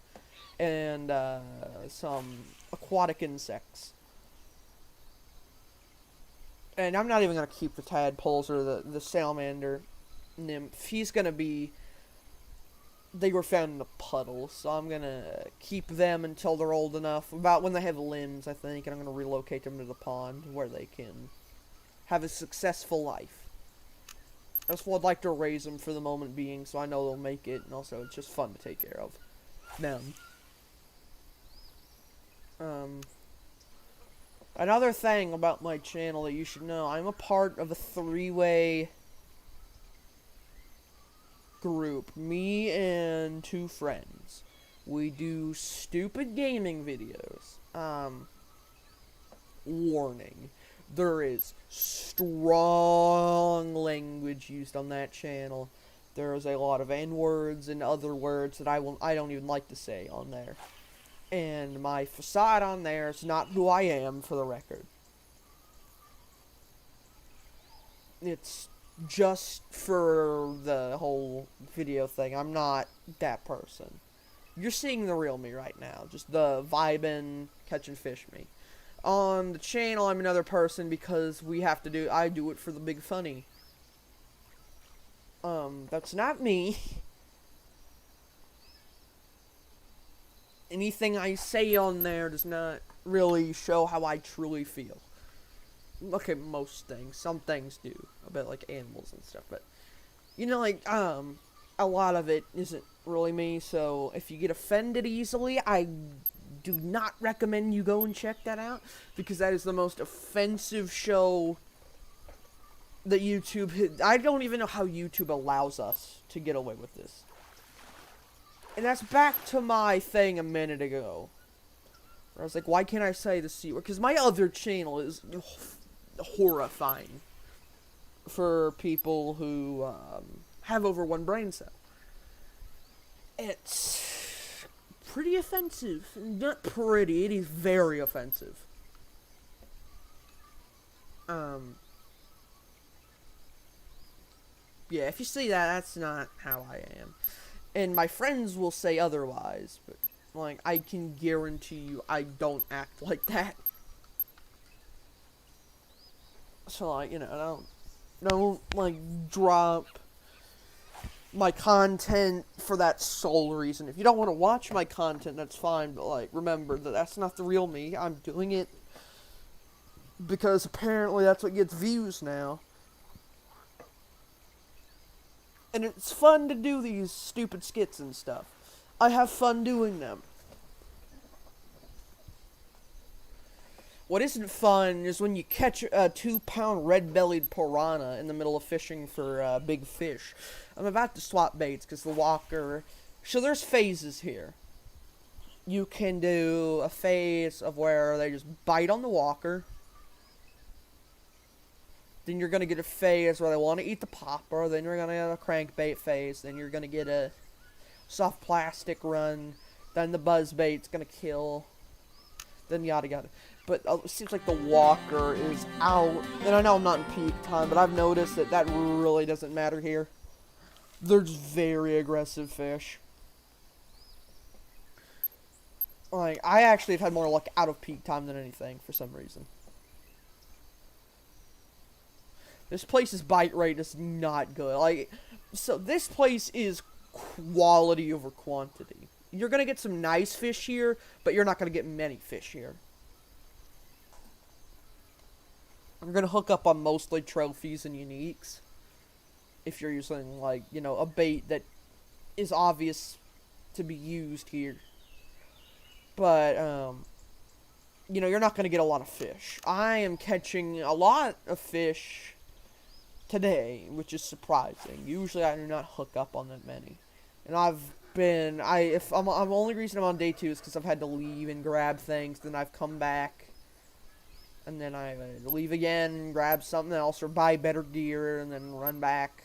and some aquatic insects. And I'm not even going to keep the tadpoles or the salamander nymph. He's going to be... They were found in a puddle, so I'm going to keep them until they're old enough. About when they have limbs, I think, and I'm going to relocate them to the pond where they can have a successful life. I just would like to raise them for the moment being, so I know they'll make it, and also it's just fun to take care of them. Another thing about my channel that you should know, I'm a part of a 3-way group. Me and 2 friends. We do stupid gaming videos. Warning. There is strong language used on that channel. There's a lot of N-words and other words that I don't even like to say on there. And my facade on there is not who I am, for the record. It's just for the whole video thing. I'm not that person. You're seeing the real me right now. Just the vibin', catching fish me. On the channel, I'm another person because I do it for the big funny. That's not me. Anything I say on there does not really show how I truly feel. Okay, most things. Some things do. About, like, animals and stuff. But, you know, like, a lot of it isn't really me. So, if you get offended easily, I do not recommend you go and check that out. Because that is the most offensive show that YouTube... I don't even know how YouTube allows us to get away with this. And that's back to my thing a minute ago. Where I was like, why can't I say the C word? Because my other channel is horrifying for people who have over 1 brain cell. It's pretty offensive. Not pretty, it is very offensive. Yeah, if you see that, that's not how I am. And my friends will say otherwise, but, like, I can guarantee you I don't act like that. So, like, you know, don't like, drop my content for that sole reason. If you don't want to watch my content, that's fine, but, like, remember that that's not the real me. I'm doing it because apparently that's what gets views now. And it's fun to do these stupid skits and stuff. I have fun doing them. What isn't fun is when you catch a 2-pound red-bellied piranha in the middle of fishing for big fish. I'm about to swap baits because the walker... So there's phases here. You can do a phase of where they just bite on the walker. Then you're going to get a phase where they want to eat the popper. Then you're going to get a crankbait phase. Then you're going to get a soft plastic run. Then the buzzbait's going to kill. Then yada yada. But it seems like the walker is out. And I know I'm not in peak time, but I've noticed that that really doesn't matter here. There's very aggressive fish. Like, I actually have had more luck out of peak time than anything for some reason. This place's bite rate is not good. Like, so this place is quality over quantity. You're going to get some nice fish here, but you're not going to get many fish here. You're going to hook up on mostly trophies and uniques. If you're using, like, you know, a bait that is obvious to be used here. But, you know, you're not going to get a lot of fish. I am catching a lot of fish today, which is surprising. Usually I do not hook up on that many. And the only reason I'm on day 2 is because I've had to leave and grab things, then I've come back. and then I leave again, grab something else, or buy better gear, and then run back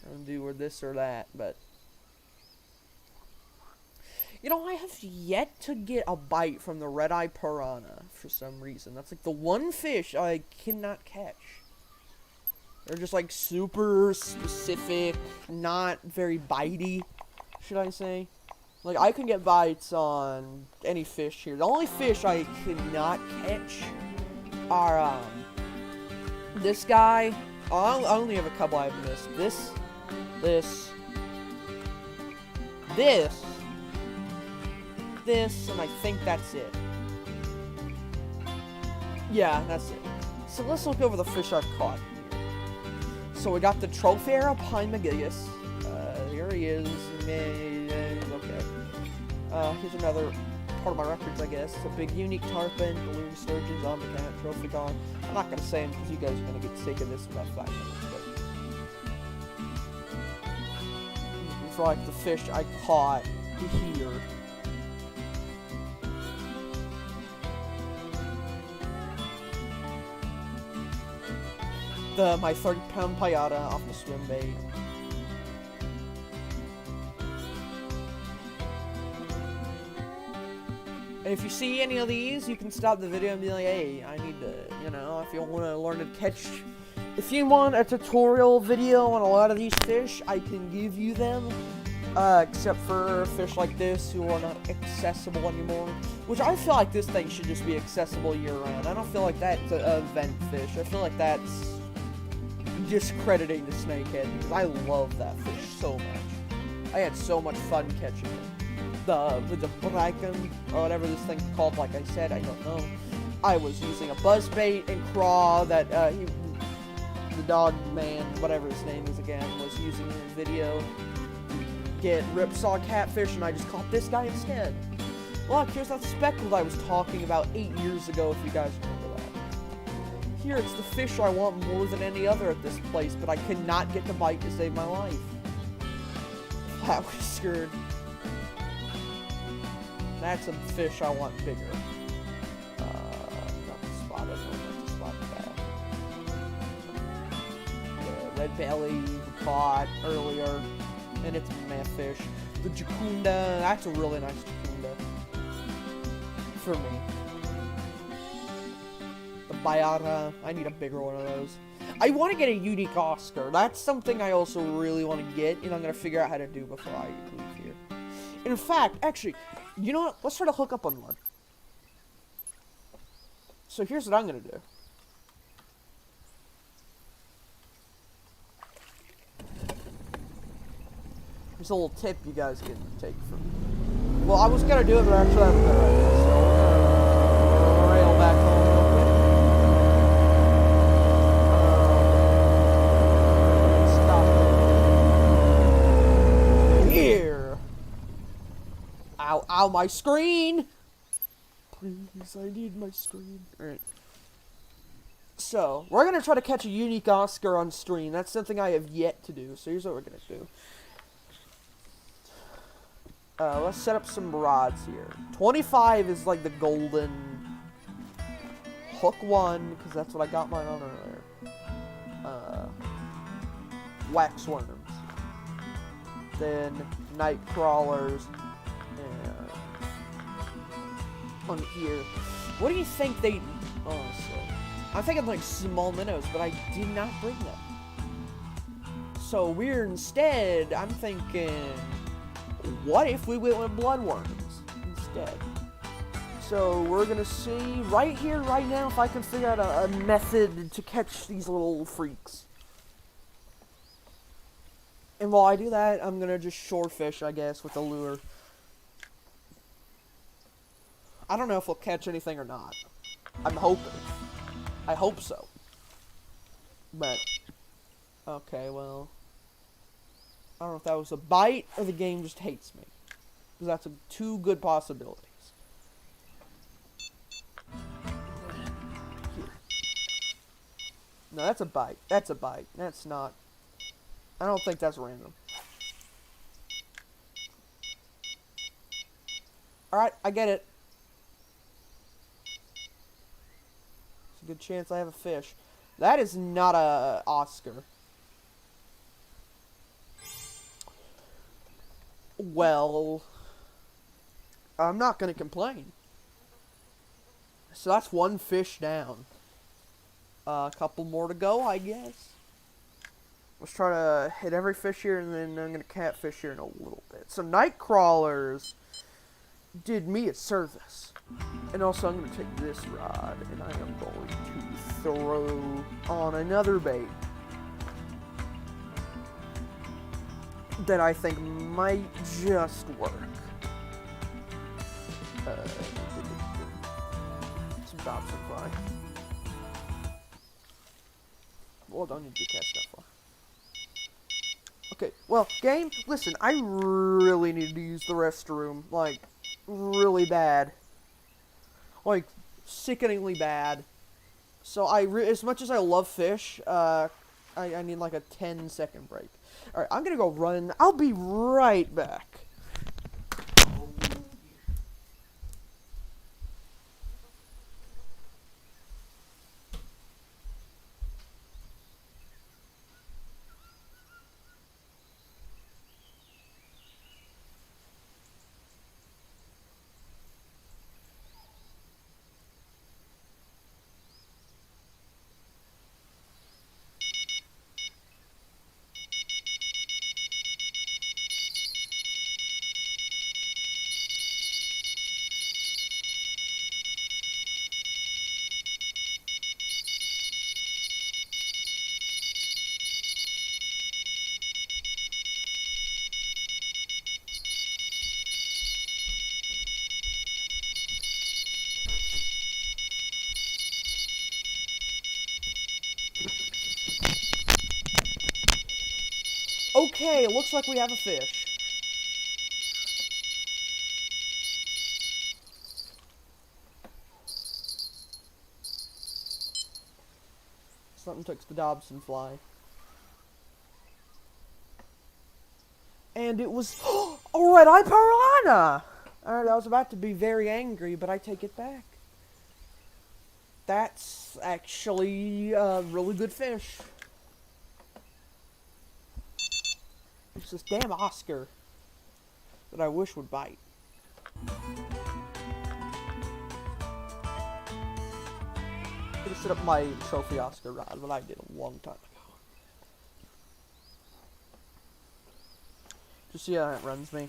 and do this or that. But you know, I have yet to get a bite from the red-eye piranha for some reason. That's like the one fish I cannot catch. They're just like super specific, not very bitey, should I say. Like, I can get bites on any fish here. The only fish I cannot catch are, this guy. Oh, I only have a couple I've missed. This, and I think that's it. Yeah, that's it. So let's look over the fish I've caught here. So we got the trophy Arapaima Crankbait. Here he is. Okay. Here's another part of my records, I guess. It's a big unique tarpon, balloon sturgeon, zombie cat, trophy gone. I'm not gonna say them because you guys are gonna get sick of this in about 5 minutes. But for like the fish I caught here. My 30-pound piranha off the swim bait. And if you see any of these, you can stop the video and be like, hey, I need to, you know, if you want to learn to catch, if you want a tutorial video on a lot of these fish, I can give you them. Except for fish like this who are not accessible anymore. Which I feel like this thing should just be accessible year-round. I don't feel like that's an event fish. I feel like that's discrediting the snakehead, because I love that fish so much. I had so much fun catching it. With the bracken, or whatever this thing's called, like I said, I don't know. I was using a buzzbait and craw that the dog man, whatever his name is again, was using in the video. Get ripsaw catfish, and I just caught this guy instead. Look, here's that speckled I was talking about 8 years ago, if you guys remember that. Here, it's the fish I want more than any other at this place, but I could not get the bite to save my life. Flat whiskered. That's a fish I want bigger. Not spotted. Not to spot that. The red belly caught earlier, and it's a meh fish. The jacunda, that's a really nice jacunda for me. The Piranha, I need a bigger one of those. I want to get a unique Oscar. That's something I also really want to get, and I'm going to figure out how to do before I leave here. In fact, actually, you know what? Let's try to hook up on one. So here's what I'm going to do. Here's a little tip you guys can take from me. Well, I was going to do it, but actually I have a better idea. So we're going to rail back home real quick. Stop. Here. Ow, ow, my screen! Please, I need my screen. Alright. So, we're going to try to catch a unique Oscar on stream. That's something I have yet to do. So here's what we're going to do. Let's set up some rods here. 25 is like the golden hook one, because that's what I got mine on earlier. Wax worms. Then night crawlers. And on here. What do you think they... Honestly. I'm thinking like small minnows, but I did not bring them. So we're instead, I'm thinking... What if we went with bloodworms instead? So we're gonna see right here, right now, if I can figure out a method to catch these little freaks. And while I do that, I'm gonna just shore fish, I guess, with the lure. I don't know if we'll catch anything or not. I'm hoping. I hope so. But, okay, well... I don't know if that was a bite or the game just hates me. Because that's two good possibilities. Here. No, that's a bite. That's a bite. That's not... I don't think that's random. Alright, I get it. Good chance I have a fish. That is not a Oscar. Well, I'm not gonna complain. So that's one fish down. A couple more to go, I guess. Let's try to hit every fish here, and then I'm gonna catfish here in a little bit. So night crawlers did me a service. And also I'm gonna take this rod, and I am going to throw on another bait that I think might just work. Some Dobson fly. Well, don't need to catch that far. Okay, well, game, listen, I really need to use the restroom, like, really bad. Like, sickeningly bad. So, as much as I love fish, I need, like, a 10-second break. Alright, I'm gonna go run. I'll be right back. Okay, it looks like we have a fish. Something took the Dobson fly. And it was a red-eye piranha! Alright, I was about to be very angry, but I take it back. That's actually a really good fish. It's this damn Oscar that I wish would bite. I could have set up my trophy Oscar rod, but I did a long time ago. Just see how it runs me.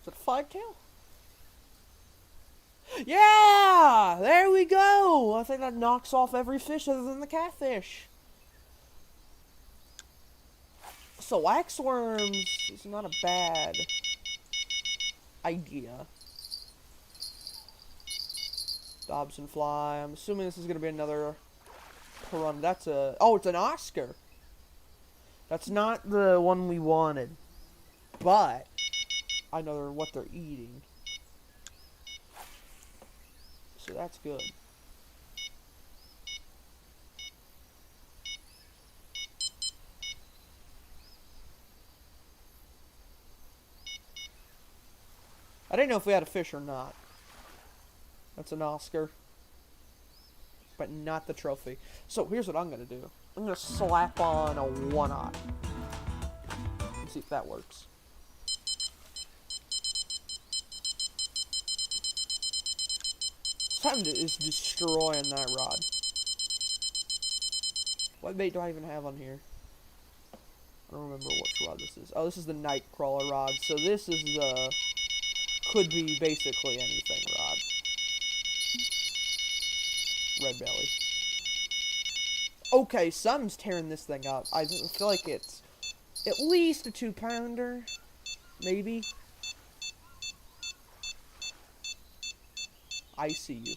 Is it a flagtail? Yeah! There we go! I think that knocks off every fish other than the catfish. So waxworms is not a bad idea. Dobson fly. I'm assuming this is going to be another piranha. That's a... Oh, it's an Oscar. That's not the one we wanted. But I know what they're eating. So that's good. I didn't know if we had a fish or not. That's an Oscar. But not the trophy. So here's what I'm going to do. I'm going to slap on a one-eye. Let's see if that works. Something is destroying that rod. What bait do I even have on here? I don't remember which rod this is. Oh, this is the night crawler rod. So this is the... Could be basically anything rod. Red belly. Okay, something's tearing this thing up. I feel like it's at least a 2-pounder. Maybe. I see you.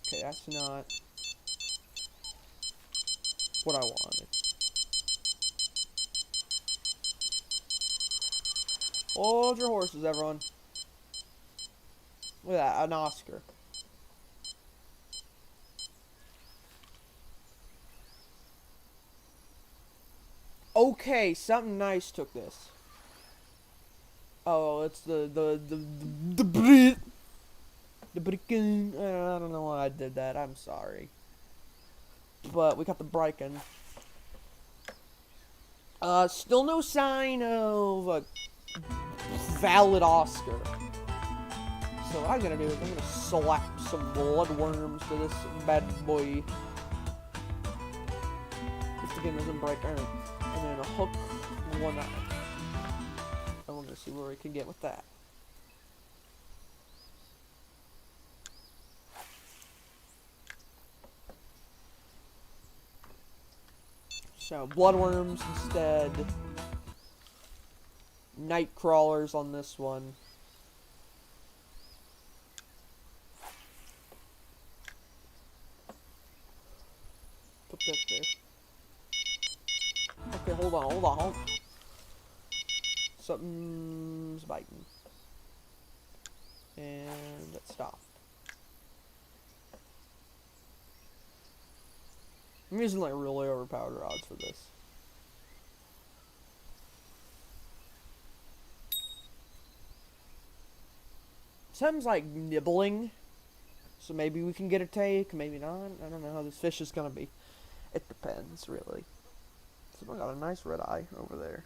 Okay, that's not what I wanted. Hold your horses, everyone. Look at that, an Oscar. Okay, something nice took this. Oh, it's the bricken. I don't know why I did that. I'm sorry. But we got the bricken. Still no sign of a valid Oscar. So what I'm gonna do is I'm gonna slap some bloodworms to this bad boy. Just to get him some bright iron. And then a hook one eye. And we're gonna see where we can get with that. So bloodworms instead. Night crawlers on this one. Put that there. Okay, hold on. Something's biting. And it stopped. I'm using like really overpowered rods for this. Something's like nibbling. So maybe we can get a take, maybe not. I don't know how this fish is gonna be. It depends, really. Someone got a nice red eye over there.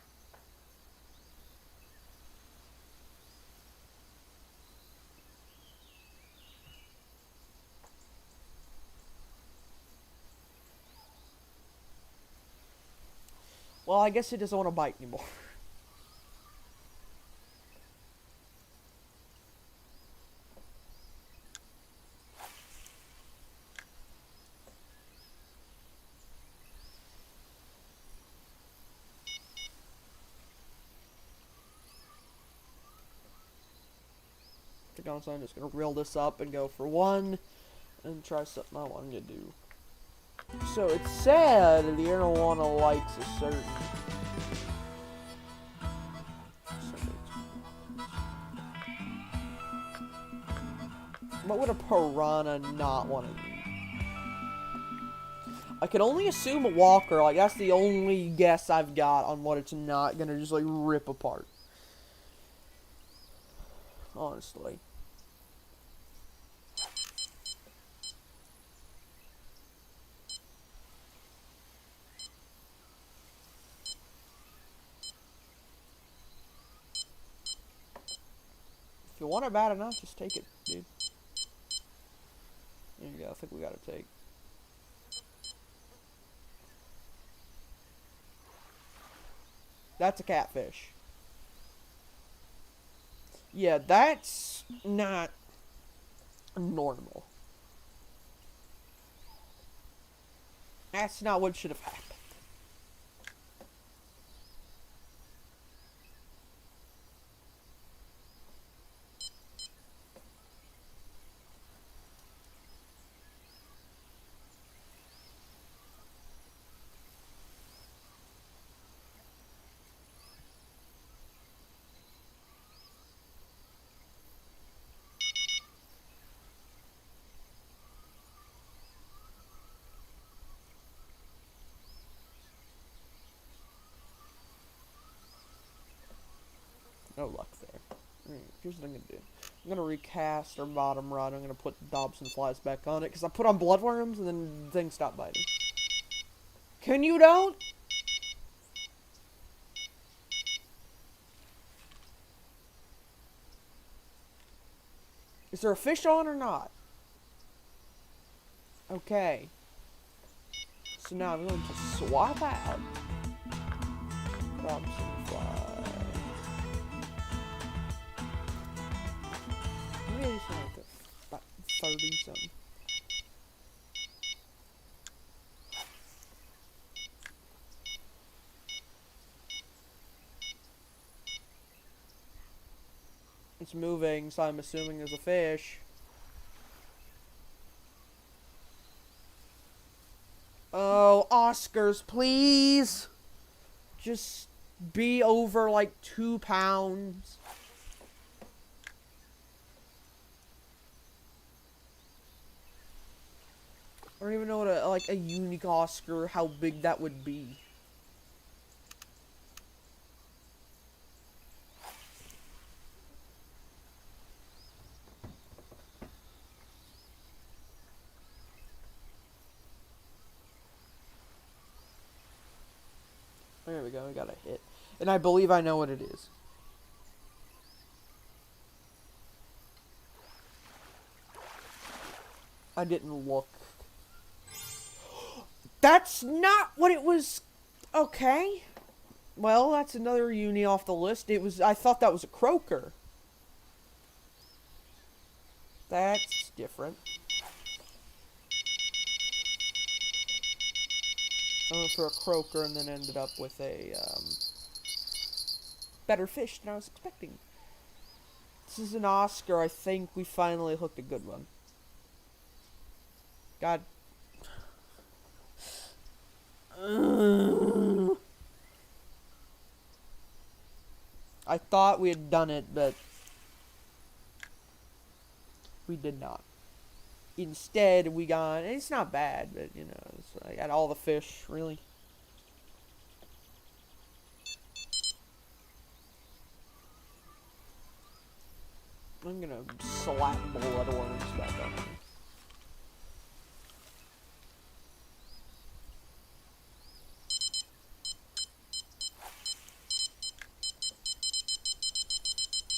Well, I guess he doesn't want to bite anymore. So I'm just gonna reel this up and go for one and try something I wanted to do. So it said the arowana likes a certain. What would a piranha not want to eat? I can only assume a walker. Like that's the only guess I've got on what it's not gonna just like rip apart. Honestly. If you want it bad enough, just take it, dude. There you go. I think we got to take. That's a catfish. Yeah, that's not normal. That's not what should have happened. No luck there. Alright, here's what I'm gonna do. I'm gonna recast our bottom rod. I'm gonna put Dobson flies back on it because I put on bloodworms and then things stop biting. Can you don't? Is there a fish on or not? Okay. So now I'm going to swap out Dobson fly. Maybe it's like about 30 something. It's moving, so I'm assuming there's a fish. Oh, Oscars, please! Just be over like 2 pounds. I don't even know what a unique Oscar, how big that would be. go. We got a hit. And I believe I know what it is. I didn't look. That's not what it was. Okay. Well, that's another uni off the list. I thought that was a croaker. That's different. I went for a croaker and then ended up with a better fish than I was expecting. This is an Oscar. I think we finally hooked a good one. God. I thought we had done it, but we did not. Instead, we got... It's not bad, but, you know, I got all the fish, really. I'm gonna slap bloodworms back on here.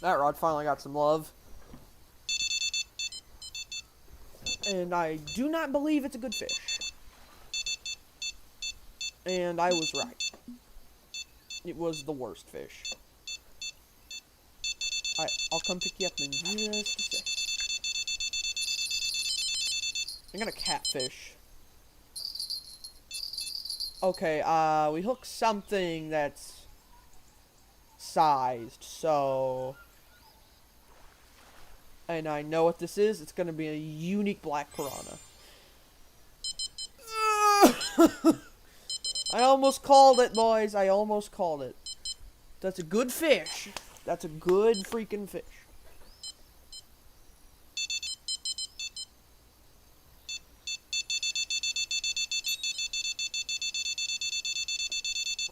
That rod finally got some love. And I do not believe it's a good fish. And I was right. It was the worst fish. I'll come pick you up in just a sec. I got a catfish. Okay, we hooked something that's sized, so... And I know what this is. It's going to be a unique black piranha. I almost called it, boys. I almost called it. That's a good fish. That's a good freaking fish.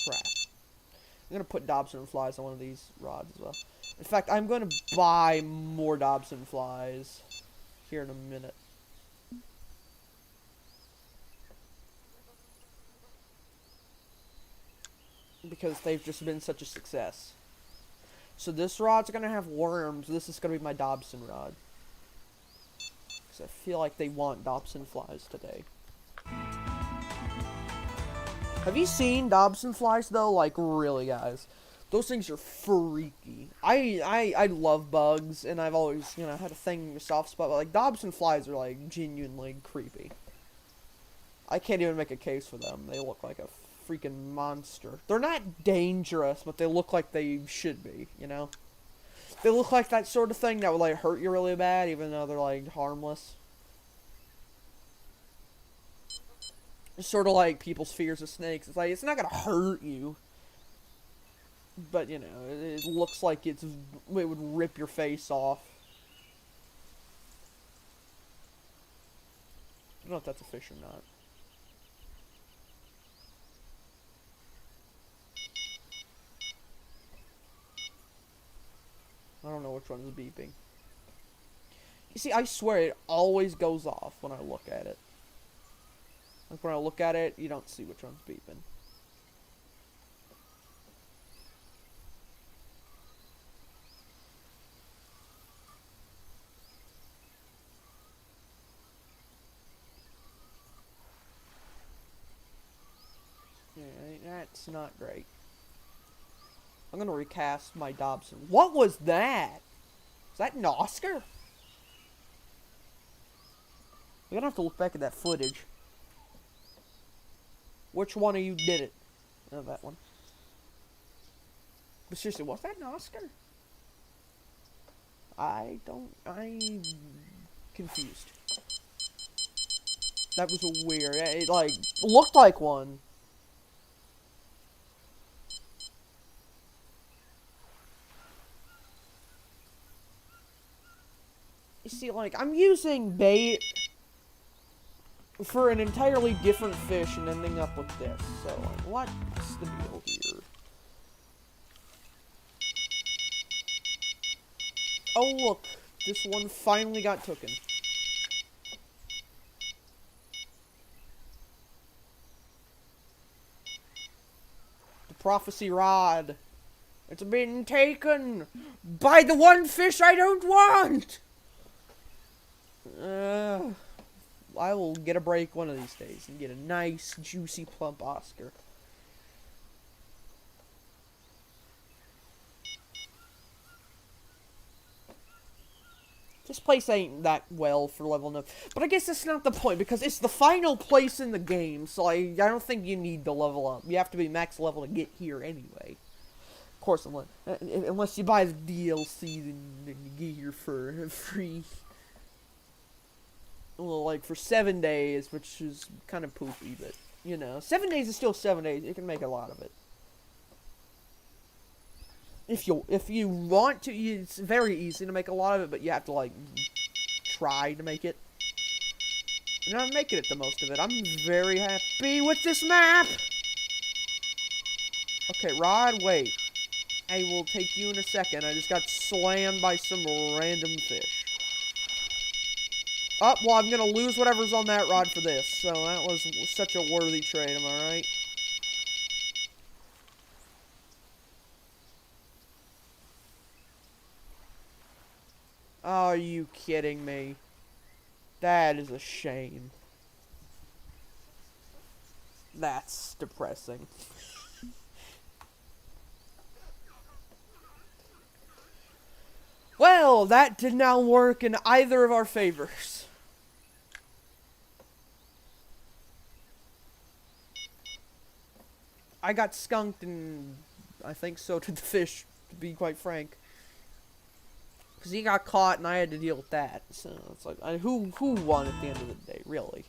Crap. I'm going to put Dobson flies on one of these rods as well. In fact, I'm going to buy more Dobson flies here in a minute. Because they've just been such a success. So this rod's going to have worms. This is going to be my Dobson rod. Because I feel like they want Dobson flies today. Have you seen Dobson flies, though? Like, really, guys. Those things are freaky. I love bugs, and I've always, you know, had a thing, a soft spot, but, like, Dobson flies are, like, genuinely creepy. I can't even make a case for them. They look like a freaking monster. They're not dangerous, but they look like they should be, you know? They look like that sort of thing that would, like, hurt you really bad, even though they're, like, harmless. It's sort of like people's fears of snakes. It's like, it's not gonna hurt you. But, you know, it looks like it would rip your face off. I don't know if that's a fish or not. I don't know which one is beeping. You see, I swear it always goes off when I look at it. Like, when I look at it, you don't see which one's beeping. That's not great. I'm gonna recast my Dobson. What was that? Is that an Oscar? We're gonna have to look back at that footage. Which one of you did it? Oh, that one. But seriously, was that an Oscar? I'm confused. That was a weird, it like, looked like one. You see, like, I'm using bait for an entirely different fish and ending up with this. So, like, what's the deal here? Oh, look. This one finally got taken. The prophecy rod. It's been taken by the one fish I don't want. I will get a break one of these days and get a nice, juicy, plump Oscar. This place ain't that well for leveling up. But I guess that's not the point, because it's the final place in the game, so I don't think you need to level up. You have to be max level to get here anyway. Of course, unless you buy the DLC, then you get here for free. Well, like, for 7 days, which is kind of poopy, but, you know. 7 days is still 7 days. You can make a lot of it. If you want to, it's very easy to make a lot of it, but you have to, like, try to make it. And I'm making it the most of it. I'm very happy with this map! Okay, Rod, wait. I will take you in a second. I just got slammed by some random fish. Oh, well, I'm gonna lose whatever's on that rod for this, so that was such a worthy trade, am I right? Oh, are you kidding me? That is a shame. That's depressing. Well, that did not work in either of our favors. I got skunked, and I think so did the fish, to be quite frank. Because he got caught, and I had to deal with that. So, it's like, who won at the end of the day, really?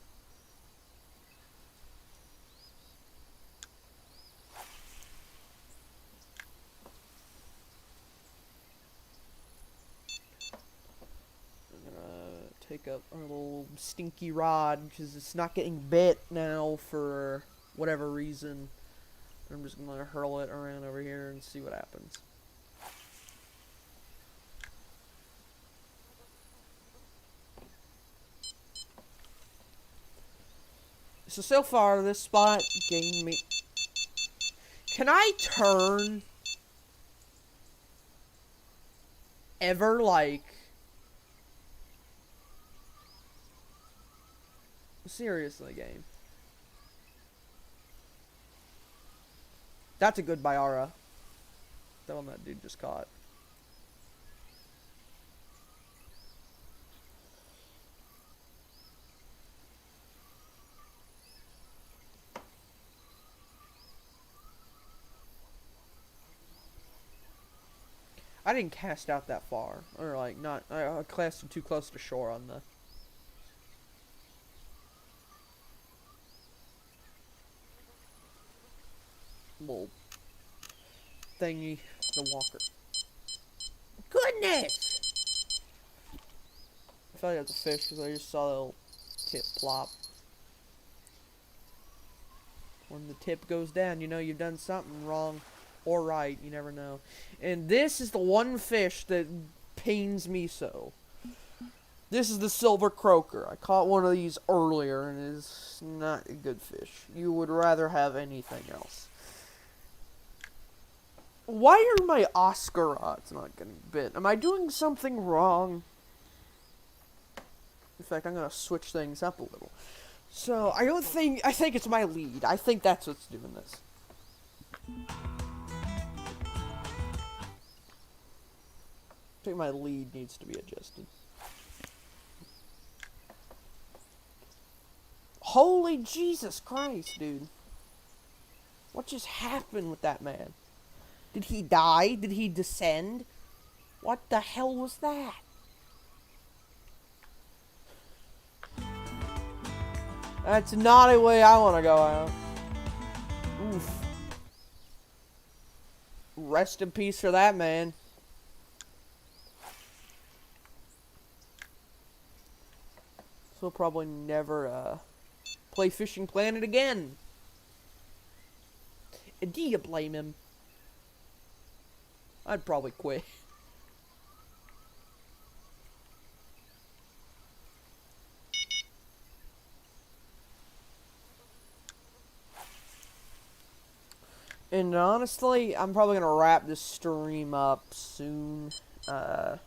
I'm gonna take up our little stinky rod, because it's not getting bit now for whatever reason. I'm just gonna hurl it around over here and see what happens. So far, this spot gained me... Can I turn? Ever, like... Seriously, game. That's a good Piranha. That one that dude just caught. I didn't cast out that far. Or, like, not... I casted too close to shore on the... little... thingy. The walker. Goodness! I felt like it was a fish because I just saw the little tip plop. When the tip goes down, you know you've done something wrong. Or right, you never know. And this is the one fish that pains me so. This is the silver croaker. I caught one of these earlier, and it's not a good fish. You would rather have anything else. Why are my Oscar rods not getting bit? Am I doing something wrong? In fact, I'm going to switch things up a little. So, I think it's my lead. I think that's what's doing this. I think my lead needs to be adjusted. Holy Jesus Christ, dude. What just happened with that man? Did he die? Did he descend? What the hell was that? That's not a way I want to go out. Oof. Rest in peace for that man. So probably never play Fishing Planet again. Do you blame him? I'd probably quit. And honestly, I'm probably gonna wrap this stream up soon. The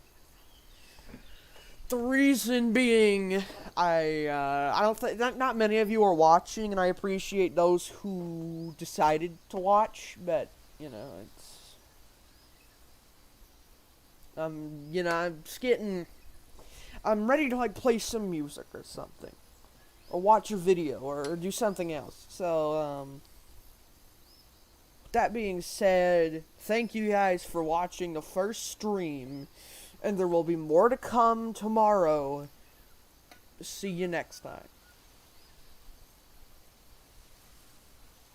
reason being, I don't think not many of you are watching, and I appreciate those who decided to watch. But you know, I'm just getting. I'm ready to like play some music or something, or watch a video, or do something else. So, that being said, thank you guys for watching the first stream, and there will be more to come tomorrow. See you next time.